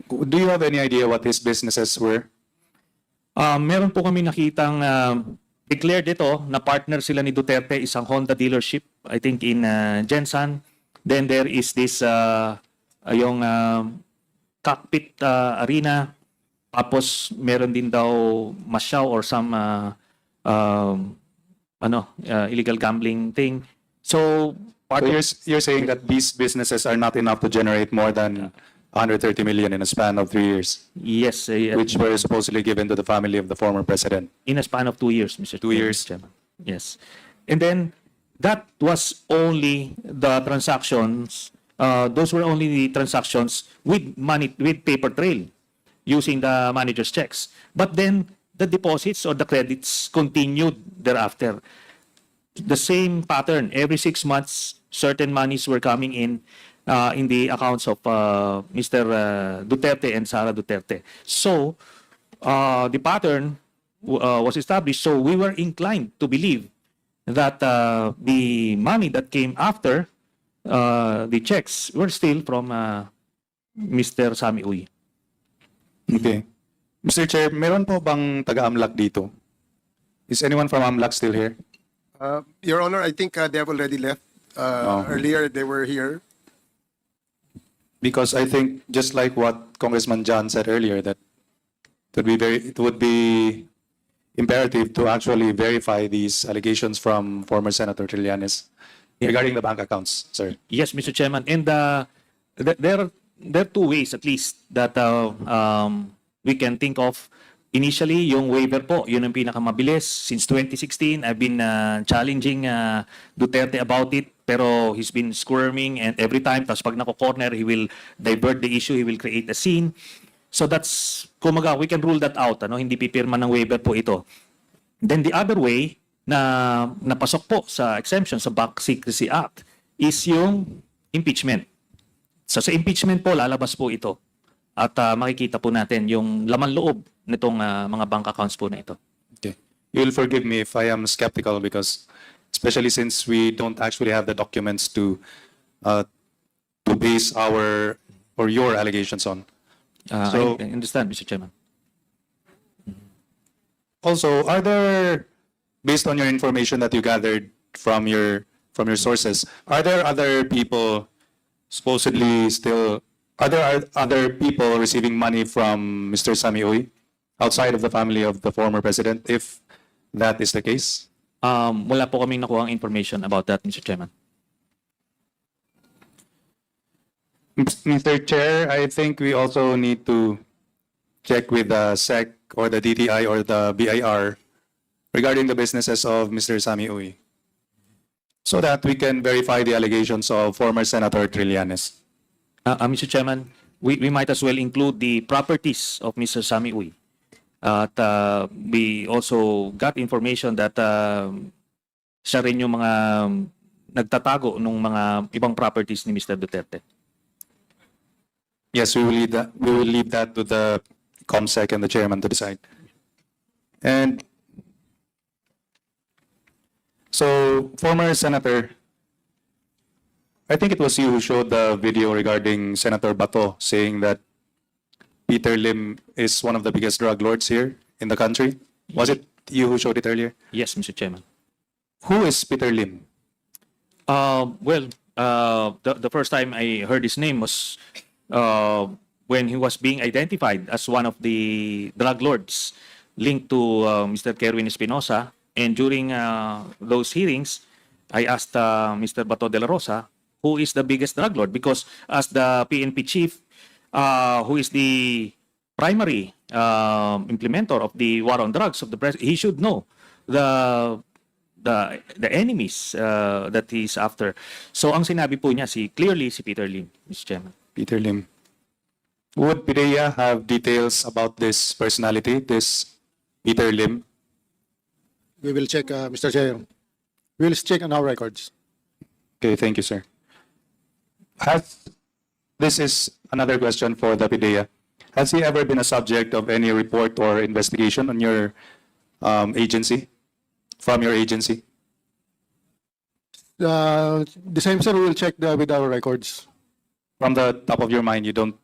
Do you have any idea what his businesses were? Meron po kami nakitang declared ito na partner sila ni Duterte, isang Honda dealership, I think in Jensan. Then there is this yung cockpit arena. Tapos meron din daw masyaw or some illegal gambling thing. So part So of, you're saying that these businesses are not enough to generate more than 130 million in a span of 3 years, yes, which were supposedly given to the family of the former president. in a span of 2 years, Mr. 2 years. Chairman. Yes. And then that was only the transactions, those were only the transactions with money, with paper trail, using the manager's checks. But then the deposits or the credits continued thereafter. The same pattern. Every 6 months, certain monies were coming in the accounts of Mr. Duterte and Sara Duterte. So the pattern was established. So we were inclined to believe that the money that came after the checks were still from Mr. Sammy Uy. Okay. Mr. Chair, meron po bang taga-AMLAC dito? Is anyone from AMLAC still here? Your Honor, I think they have already left. Earlier, they were here. Because I think just like what Congressman John said earlier, that it would be imperative to actually verify these allegations from former Senator Trillanes regarding the bank accounts, sir. Yes, Mr. Chairman. And there are two ways at least that we can think of. Initially, yung waiver po, yun ang pinakamabilis. Since 2016, I've been challenging Duterte about it, pero he's been squirming, and every time, tapos pag nako-corner, he will divert the issue, he will create a scene. So that's, kumaga, we can rule that out. Hindi pipirma ng waiver po ito. Then the other way na napasok po sa exemption sa Bank Secrecy Act is yung impeachment. So sa impeachment po, lalabas po ito. At makikita po natin yung laman loob nitong mga bank accounts po na ito. Okay. You'll forgive me if I am skeptical because, especially since we don't actually have the documents to base our or your allegations on. So- I understand, Mr. Chairman. Also, are there, based on your information that you gathered from your sources, are there other people supposedly still? Are there other people receiving money from Mr. Sammy Uy outside of the family of the former president? If that is the case, Wala po kaming nakuha information about that, Mr. Chairman. Mr. Chair, I think we also need to check with the SEC or the DTI or the BIR regarding the businesses of Mr. Sammy Uy, so that we can verify the allegations of former Senator Trillanes. Mr. Chairman, we might as well include the properties of Mr. Sammy Uy. At we also got information that siya rin yung mga nagtatago ng mga ibang properties ni Mr. Duterte. Yes, we will leave that to the COMSEC and the chairman to decide. And so, former Senator, I think it was you who showed the video regarding Senator Bato saying that Peter Lim is one of the biggest drug lords here in the country. Was it you who showed it earlier? Yes, Mr. Chairman. Who is Peter Lim? The first time I heard his name was when he was being identified as one of the drug lords linked to Mr. Kerwin Espinosa. And during those hearings, I asked Mr. Bato de la Rosa, who is the biggest drug lord? Because as the PNP chief, who is the primary implementer of the war on drugs of the president, he should know the enemies that he's after. So ang sinabi po niya clearly si Peter Lim, Mr. Chairman. Peter Lim. Would PIDEA have details about this personality, this Peter Lim? We will check, Mr. Chair. We will check on our records. Okay, thank you, sir. This is another question for the PIDEA. Has he ever been a subject of any report or investigation on your agency, from your agency? The same, sir, we will check with our records. From the top of your mind, you don't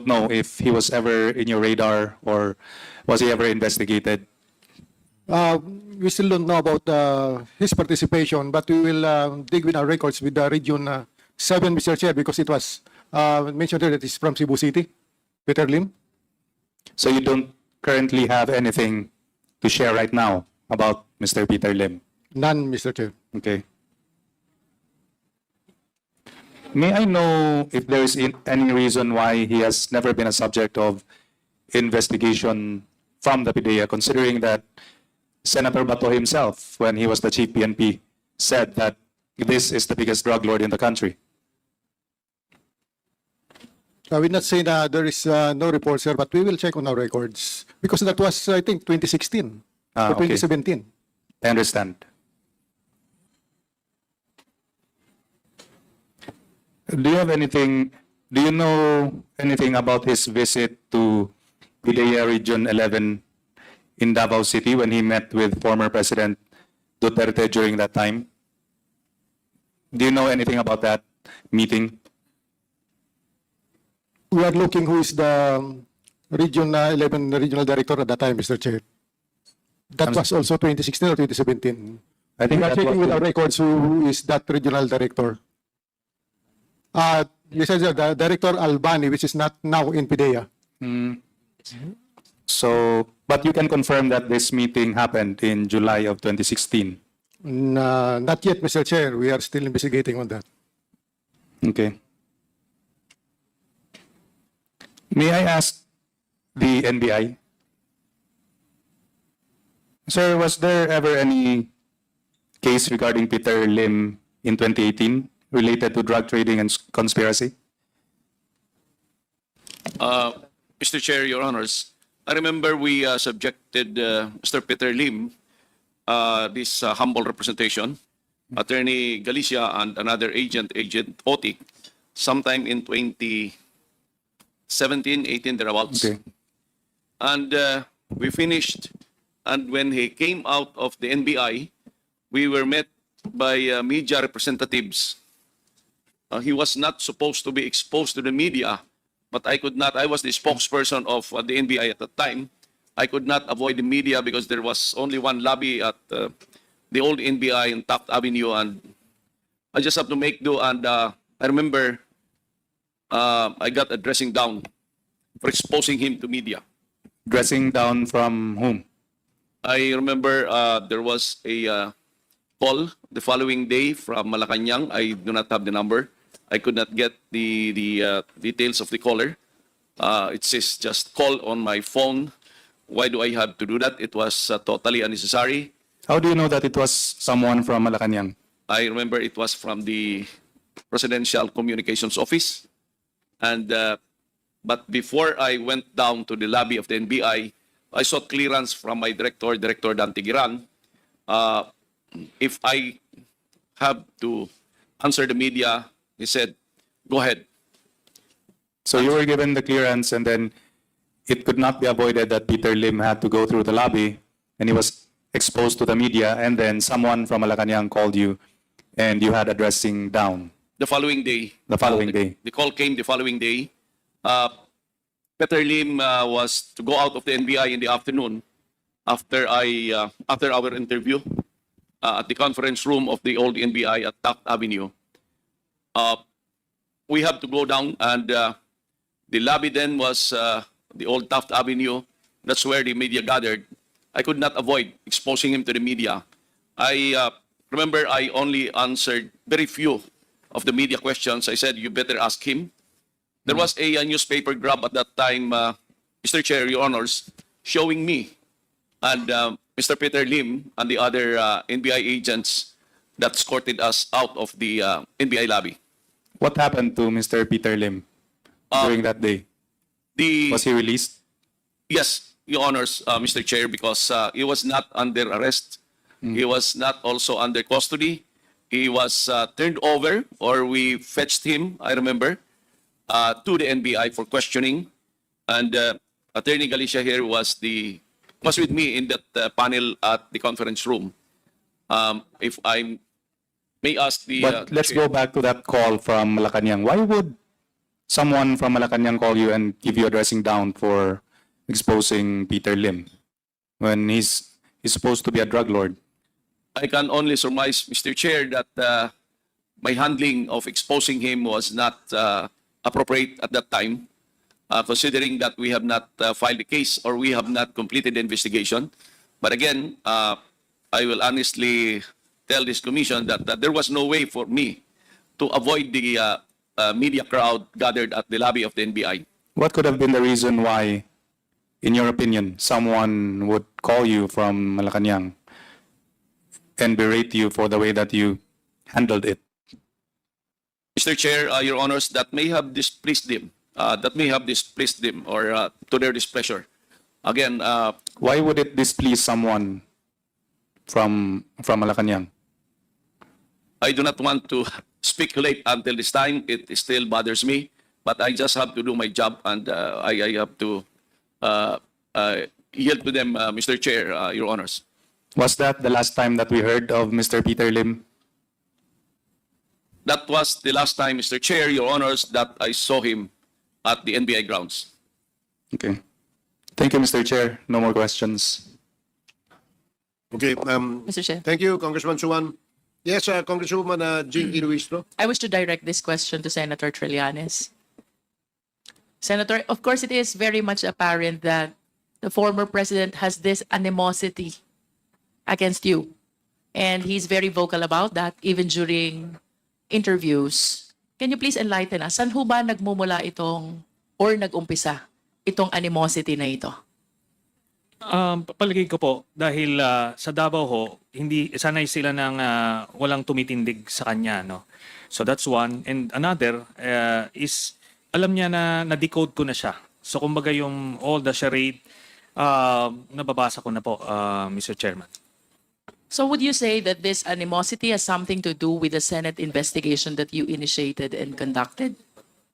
know if he was ever in your radar or was he ever investigated? We still don't know about his participation, but we will dig with our records with the Region 7, Mr. Chair, because it was mentioned here that he's from Cebu City, Peter Lim. So you don't currently have anything to share right now about Mr. Peter Lim? None, Mr. Chair. Okay. May I know if there is any reason why he has never been a subject of investigation from the PIDEA, considering that Senator Bato himself, when he was the chief PNP, said that this is the biggest drug lord in the country? I will not say that there is no report, sir, but we will check on our records. Because that was, I think, 2016 or Okay. 2017. I understand. Do you know anything about his visit to PIDEA Region 11 in Davao City when he met with former President Duterte during that time? Do you know anything about that meeting? We are looking who is the Region 11 regional director at that time, Mr. Chair. That was also 2016 or 2017. I think We are that checking with our was, records who is that regional director. You said the Director Albani, which is not now in PIDEA. so, but you can confirm that this meeting happened in July of 2016. Not yet, Mr. Chair. We are still investigating on that. Okay. May I ask the NBI? Sir, was there ever any case regarding Peter Lim in 2018 related to drug trading and conspiracy? Mr. Chair, Your Honors, I remember we subjected Mr. Peter Lim this humble representation, Attorney Galicia and another agent, Agent Oti, sometime in 2017, 18, thereabouts. Okay. And we finished, and when he came out of the NBI, we were met by media representatives. He was not supposed to be exposed to the media, but I could not. I was the spokesperson of the NBI at the time. I could not avoid the media because there was only one lobby at the old NBI in Taft Avenue, and I just have to make do. And I remember I got a dressing down for exposing him to media. Dressing down from whom? I remember there was a call the following day from Malacanang. I do not have the number. I could not get the details of the caller. It says just call on my phone. Why do I have to do that? It was totally unnecessary. How do you know that it was someone from Malacanang? I remember it was from the Presidential Communications Office. And but before I went down to the lobby of the NBI, I sought clearance from my director, Director Dante Giran. If I have to answer the media, he said, go ahead. So you were given the clearance, and then it could not be avoided that Peter Lim had to go through the lobby and he was exposed to the media, and then someone from Malacanang called you and you had a dressing down The following day. the following day. The call came the following day. Peter Lim was to go out of the NBI in the afternoon after our interview at the conference room of the old NBI at Taft Avenue. We had to go down, and the lobby then was the old Taft Avenue. That's where the media gathered. I could not avoid exposing him to the media. I remember I only answered very few of the media questions. I said, you better ask him. There was a newspaper grab at that time, Mr. Chair, Your Honors, showing me and Mr. Peter Lim and the other NBI agents that escorted us out of the NBI lobby. What happened to Mr. Peter Lim during that day? Was he released? Yes, Your Honors, Mr. Chair, because he was not under arrest. He was not also under custody. He was turned over, or we fetched him, I remember, to the NBI for questioning. And Attorney Galicia here was with me in that panel at the conference room. If I may ask the... But let's Chair. go back to that call from Malacanang. Why would someone from Malacanang call you and give you a dressing down for exposing Peter Lim when he's supposed to be a drug lord? I can only surmise, Mr. Chair, that my handling of exposing him was not appropriate at that time, considering that we have not filed a case or we have not completed the investigation. But again, I will honestly tell this commission that there was no way for me to avoid the media crowd gathered at the lobby of the NBI. What could have been the reason why, in your opinion, someone would call you from Malacanang and berate you for the way that you handled it? Mr. Chair, Your Honors, that may have displeased them. Or to their displeasure. Again, Why would it displease someone from Malacanang? I do not want to speculate until this time. It still bothers me, but I just have to do my job, and I have to yield to them, Mr. Chair, Your Honors. Was that the last time that we heard of Mr. Peter Lim? That was the last time, Mr. Chair, Your Honors, that I saw him at the NBI grounds. Okay. Thank you, Mr. Chair. No more questions. Okay. Mr. Chair, Thank you, Congressman Suwan. Yes, Congresswoman Jean Iluistro. I wish to direct this question to Senator Trillanes. Senator, of course, it is very much apparent that the former president has this animosity against you. And he's very vocal about that, even during interviews. Can you please enlighten us? Saan ho ba nagmumula or nag-umpisa itong animosity na ito? Palagay ko po, dahil sa Davao ho, hindi sanay sila ng walang tumitindig sa kanya, no? So that's one. And another is, alam niya na na-decode ko na siya. So kumbaga yung all the charade, nababasa ko na po, Mr. Chairman. So would you say that this animosity has something to do with the Senate investigation that you initiated and conducted?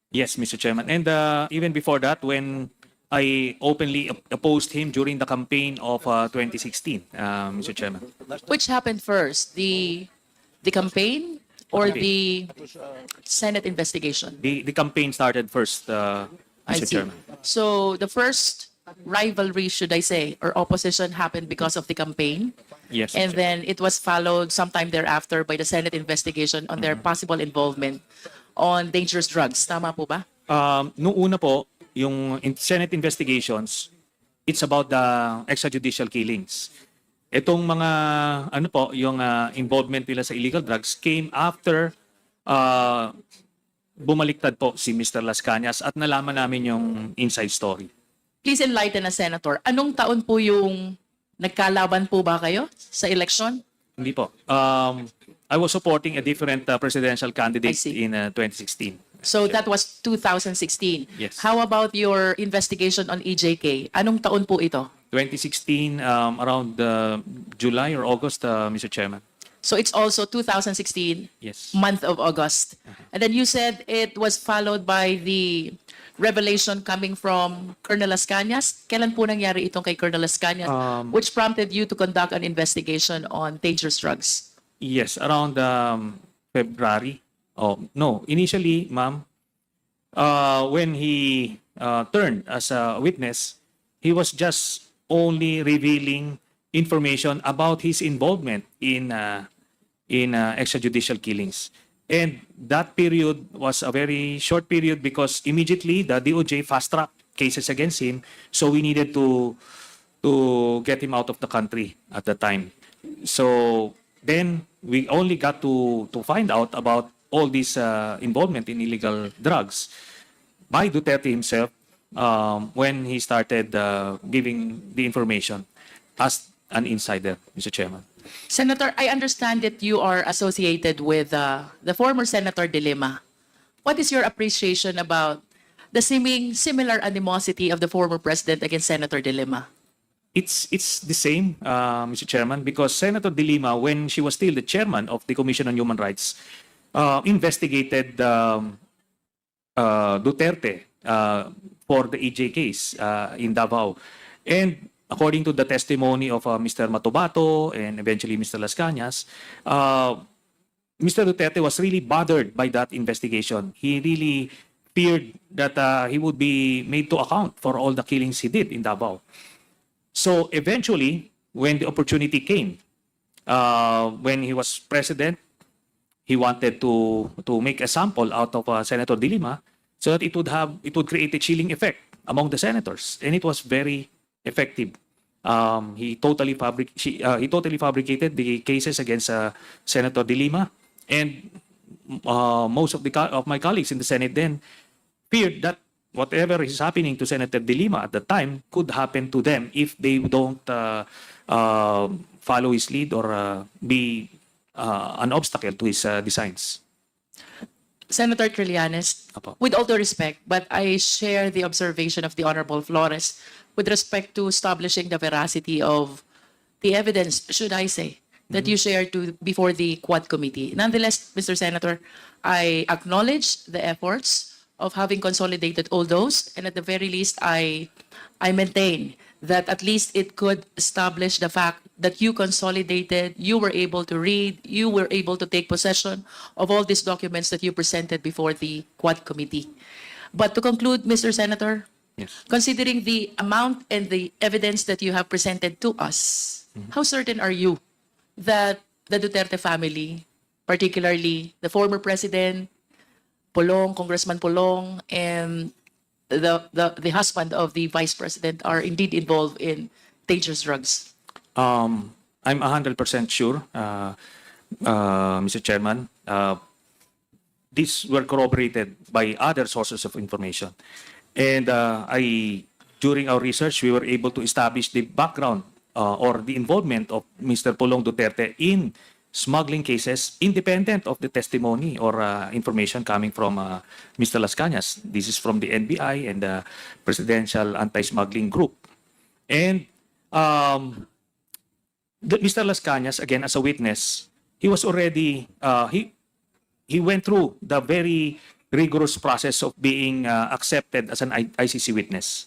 Yes, Mr. Chairman. And even before that, when I openly opposed him during the campaign of 2016, Mr. Chairman. Which happened first, the campaign or the Senate investigation? The campaign started first, I Mr. see. Chairman. So the first rivalry, should I say, or opposition happened because of the campaign, Yes, and Mr. then it was followed sometime thereafter by the Senate investigation on their possible involvement on dangerous drugs. Tama po ba? Noong una po, yung Senate investigations, it's about the extrajudicial killings. Itong mga, ano po, yung involvement nila sa illegal drugs came after bumaliktad po si Mr. Las Cañas at nalaman namin yung inside story. Please enlighten us, Senator. Anong taon po yung nagkalaban po ba kayo sa election? Hindi po. I was supporting a different presidential candidate I see. in 2016. So that was 2016. Yes. How about your investigation on EJK? Anong taon po ito? 2016, around July or August, Mr. Chairman. So it's also 2016, Yes. month of August. And then you said it was followed by the revelation coming from Colonel Las Cañas. Kailan po nangyari itong kay Colonel Las Cañas, which prompted you to conduct an investigation on dangerous drugs? Yes, around February. Oh, no. Initially, ma'am, when he turned as a witness, he was just only revealing information about his involvement in extrajudicial killings. And that period was a very short period because immediately the DOJ fast-tracked cases against him, so we needed to get him out of the country at the time. So then we only got to find out about all this involvement in illegal drugs by Duterte himself when he started giving the information as an insider, Mr. Chairman. Senator, I understand that you are associated with the former Senator De Lima. What is your appreciation about the seeming similar animosity of the former president against Senator De Lima? It's the same, Mr. Chairman, because Senator De Lima, when she was still the chairman of the Commission on Human Rights, investigated Duterte for the EJ case in Davao. And according to the testimony of Mr. Matobato and eventually Mr. Las Cañas, Mr. Duterte was really bothered by that investigation. He really feared that he would be made to account for all the killings he did in Davao. So eventually, when the opportunity came, when he was president, he wanted to make a sample out of Senator De Lima so that it would create a chilling effect among the senators, and it was very effective. He totally fabricated the cases against Senator De Lima, and most of my colleagues in the Senate then feared that whatever is happening to Senator De Lima at the time could happen to them if they don't follow his lead or be an obstacle to his designs. Senator Trillanes, Apo. with all due respect, but I share the observation of the Honorable Flores with respect to establishing the veracity of the evidence, should I say, that you shared before the Quad Committee. Nonetheless, Mr. Senator, I acknowledge the efforts of having consolidated all those, and at the very least, I maintain that at least it could establish the fact that you consolidated, you were able to read, you were able to take possession of all these documents that you presented before the Quad Committee. But to conclude, Mr. Senator, Yes. considering the amount and the evidence that you have presented to us, how certain are you that the Duterte family, particularly the former president, Polong, Congressman Polong, and the husband of the vice president are indeed involved in dangerous drugs? I'm 100% sure, Mr. Chairman. These were corroborated by other sources of information. And during our research, we were able to establish the background or the involvement of Mr. Polong Duterte in smuggling cases independent of the testimony or information coming from Mr. Las Cañas. This is from the NBI and the Presidential Anti-Smuggling Group. And Mr. Las Cañas, again, as a witness, he was already, he went through the very rigorous process of being accepted as an ICC witness.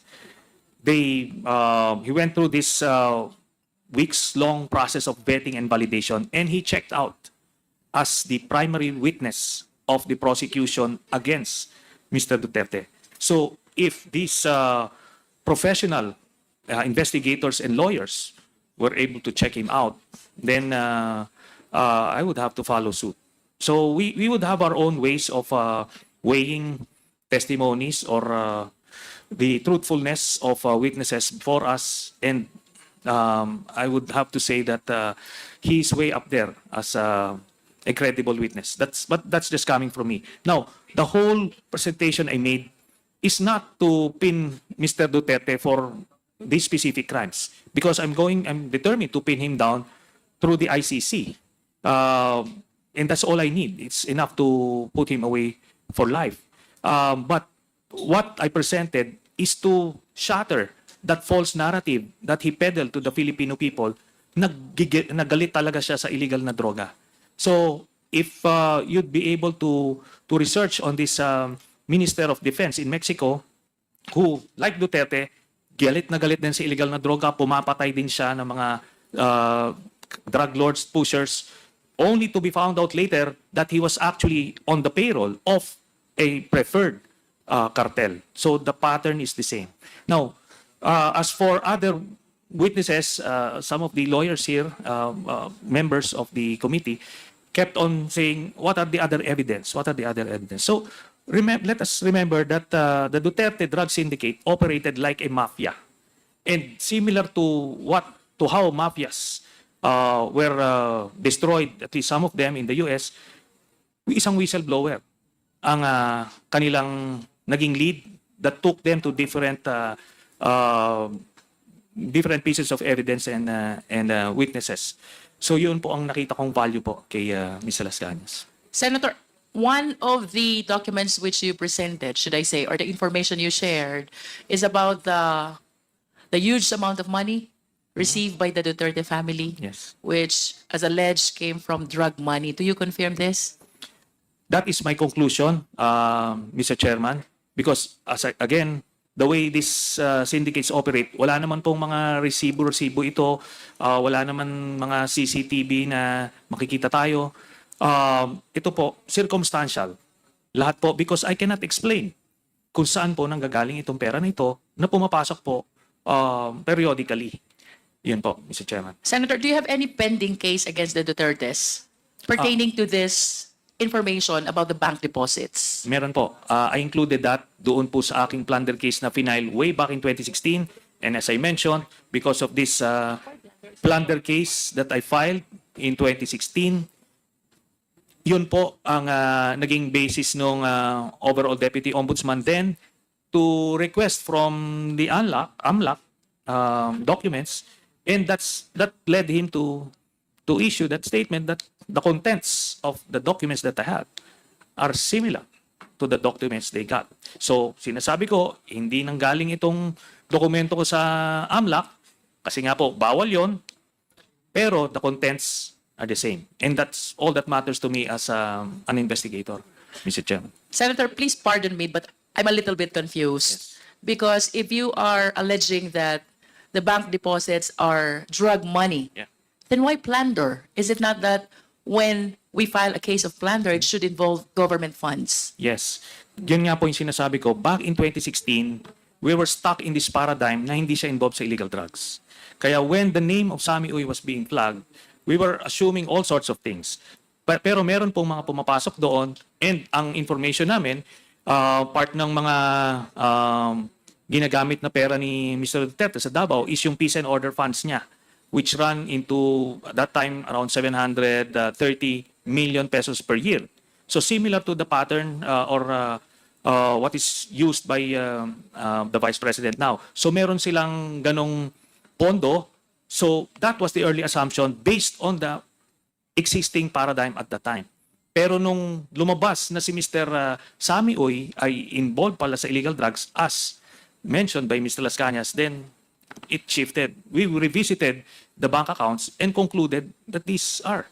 He went through this weeks-long process of vetting and validation, and he checked out as the primary witness of the prosecution against Mr. Duterte. So if these professional investigators and lawyers were able to check him out, then I would have to follow suit. So we would have our own ways of weighing testimonies or the truthfulness of witnesses before us, and I would have to say that he's way up there as a credible witness. But that's just coming from me. Now, the whole presentation I made is not to pin Mr. Duterte for these specific crimes, because I'm determined to pin him down through the ICC. And that's all I need. It's enough to put him away for life. But what I presented is to shatter that false narrative that he peddled to the Filipino people. Nagalit talaga siya sa illegal na droga. So if you'd be able to research on this Minister of Defense in Mexico, who, like Duterte, galit na galit din sa illegal na droga, pumapatay din siya ng mga drug lords, pushers, only to be found out later that he was actually on the payroll of a preferred cartel. So the pattern is the same. Now, as for other witnesses, some of the lawyers here, members of the committee, kept on saying, what are the other evidence? What are the other evidence? So let us remember that the Duterte drug syndicate operated like a mafia. And similar to how mafias were destroyed, at least some of them in the US, isang whistleblower ang kanilang naging lead that took them to different pieces of evidence and witnesses. So yun po ang nakita kong value po kay Mr. Las Cañas. Senator, one of the documents which you presented, should I say, or the information you shared, is about the huge amount of money received by the Duterte family, Yes. which, as alleged, came from drug money. Do you confirm this? That is my conclusion, Mr. Chairman, because again, the way these syndicates operate, wala naman pong mga resibo ito, wala naman mga CCTV na makikita tayo. Ito po, circumstantial. Lahat po, because I cannot explain kung saan po nanggagaling itong pera na ito na pumapasok po periodically. Yun po, Mr. Chairman. Senator, do you have any pending case against the Dutertes pertaining to this information about the bank deposits? Meron po. I included that doon po sa aking plunder case na final way back in 2016. And as I mentioned, because of this plunder case that I filed in 2016, yun po ang naging basis ng overall Deputy Ombudsman then to request from the AMLAC documents. And that led him to issue that statement that the contents of the documents that I had are similar to the documents they got. So, sinasabi ko, hindi nanggaling itong dokumento ko sa AMLAC kasi nga po, bawal yon, pero the contents are the same. And that's all that matters to me as an investigator, Mr. Chairman. Senator, please pardon me, but I'm a little bit confused. Because if you are alleging that the bank deposits are drug money, Yeah. then why plunder? Is it not that when we file a case of plunder, it should involve government funds? Yes. Yun nga po yung sinasabi ko. Back in 2016, we were stuck in this paradigm na hindi siya involved sa illegal drugs. Kaya when the name of Sammy Uy was being flagged, we were assuming all sorts of things. Pero meron pong mga pumapasok doon and ang information namin, part ng mga ginagamit na pera ni Mr. Duterte sa Davao is yung peace and order funds niya, which run into, at that time, around 730 million pesos per year. So similar to the pattern or what is used by the Vice President now. So meron silang ganong pondo. So that was the early assumption based on the existing paradigm at the time. Pero nung lumabas na si Mr. Sammy Uy ay involved pala sa illegal drugs as mentioned by Mr. Las Cañas, then it shifted. We revisited the bank accounts and concluded that these are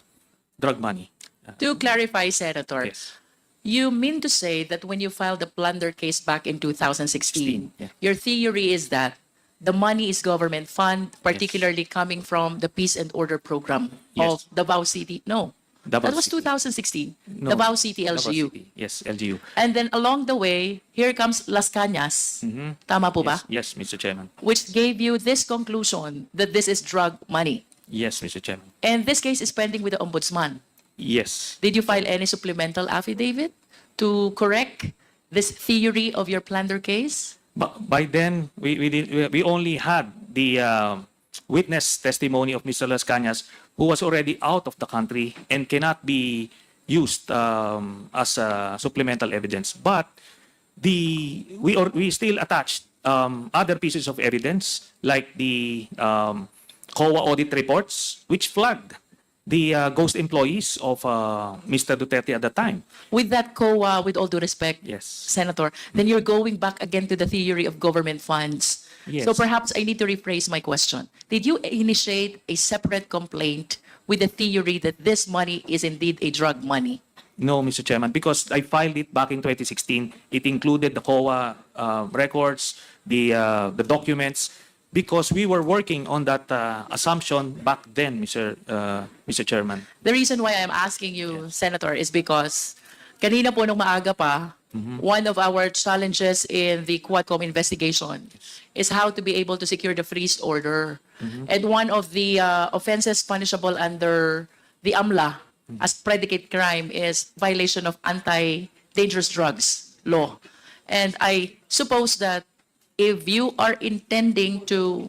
drug money. To clarify, Senator, Yes. you mean to say that when you filed the plunder case back in 2016, Yeah. your theory is that the money is government fund, particularly coming from the Peace and Order Program of Yes. Davao City? No. Davao That was City. 2016. No. Davao City Davao LGU. City. Yes, LGU. And then along the way, here comes Las Cañas. Tama po ba? Yes, Mr. Chairman. Which gave you this conclusion that this is drug money. Yes, Mr. Chairman. And this case is pending with the Ombudsman. Yes. Did you file any supplemental affidavit to correct this theory of your plunder case? By then, we only had the witness testimony of Mr. Las Cañas, who was already out of the country and cannot be used as supplemental evidence. But we still attached other pieces of evidence like the COA audit reports, which flagged the ghost employees of Mr. Duterte at the time. With that COA, with all due respect, Yes. Senator, then you're going back again to the theory of government funds. Yes. So perhaps I need to rephrase my question. Did you initiate a separate complaint with the theory that this money is indeed a drug money? No, Mr. Chairman, because I filed it back in 2016. It included the COA records, the documents, because we were working on that assumption back then, Mr. Chairman. The reason why I'm asking you, Senator, is because kanina po nung maaga pa, one of our challenges in the Quadcom investigation is how to be able to secure the freeze order. And one of the offenses punishable under the AMLA as predicate crime is violation of anti-dangerous drugs law. And I suppose that if you are intending to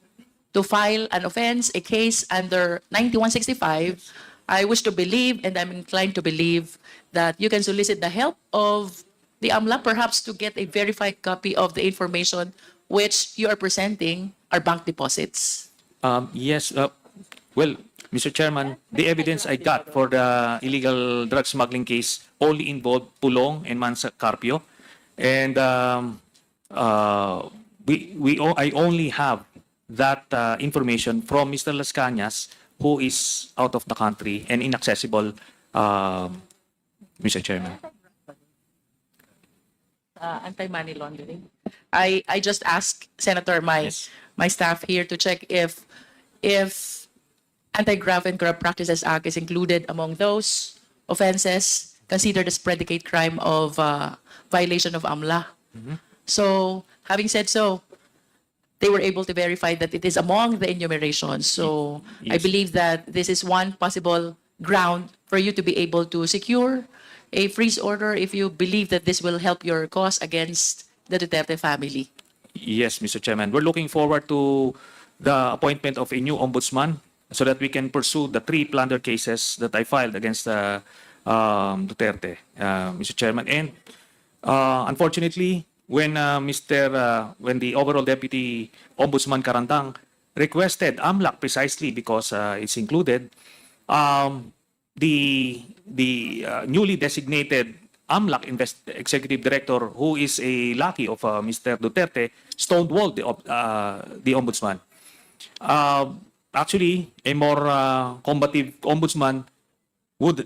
file an offense, a case under 9165, I wish to believe, and I'm inclined to believe, that you can solicit the help of the AMLA, perhaps to get a verified copy of the information which you are presenting are bank deposits. Yes, well, Mr. Chairman, the evidence I got for the illegal drug smuggling case only involved Pulong and Mansa Carpio. And I only have that information from Mr. Las Cañas, who is out of the country and inaccessible, Mr. Chairman. Anti-money laundering. I just asked Senator, Yes. my staff here to check if Anti-Graft and Corrupt Practices Act is included among those offenses considered as predicate crime of violation of AMLA. So, having said so, they were able to verify that it is among the enumeration. So, I Yes. believe that this is one possible ground for you to be able to secure a freeze order if you believe that this will help your cause against the Duterte family. Yes, Mr. Chairman. We're looking forward to the appointment of a new ombudsman so that we can pursue the 3 plunder cases that I filed against Duterte, Mr. Chairman. And unfortunately, when when the overall deputy ombudsman Karantang requested AMLAC precisely because it's included, the newly designated AMLAC executive director, who is a lackey of Mr. Duterte, stonewalled the ombudsman. Actually, a more combative ombudsman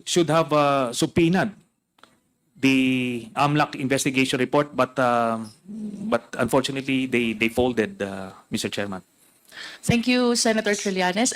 should have subpoenaed the AMLAC investigation report, but unfortunately they folded, Mr. Chairman. Thank you, Senator Trillanes.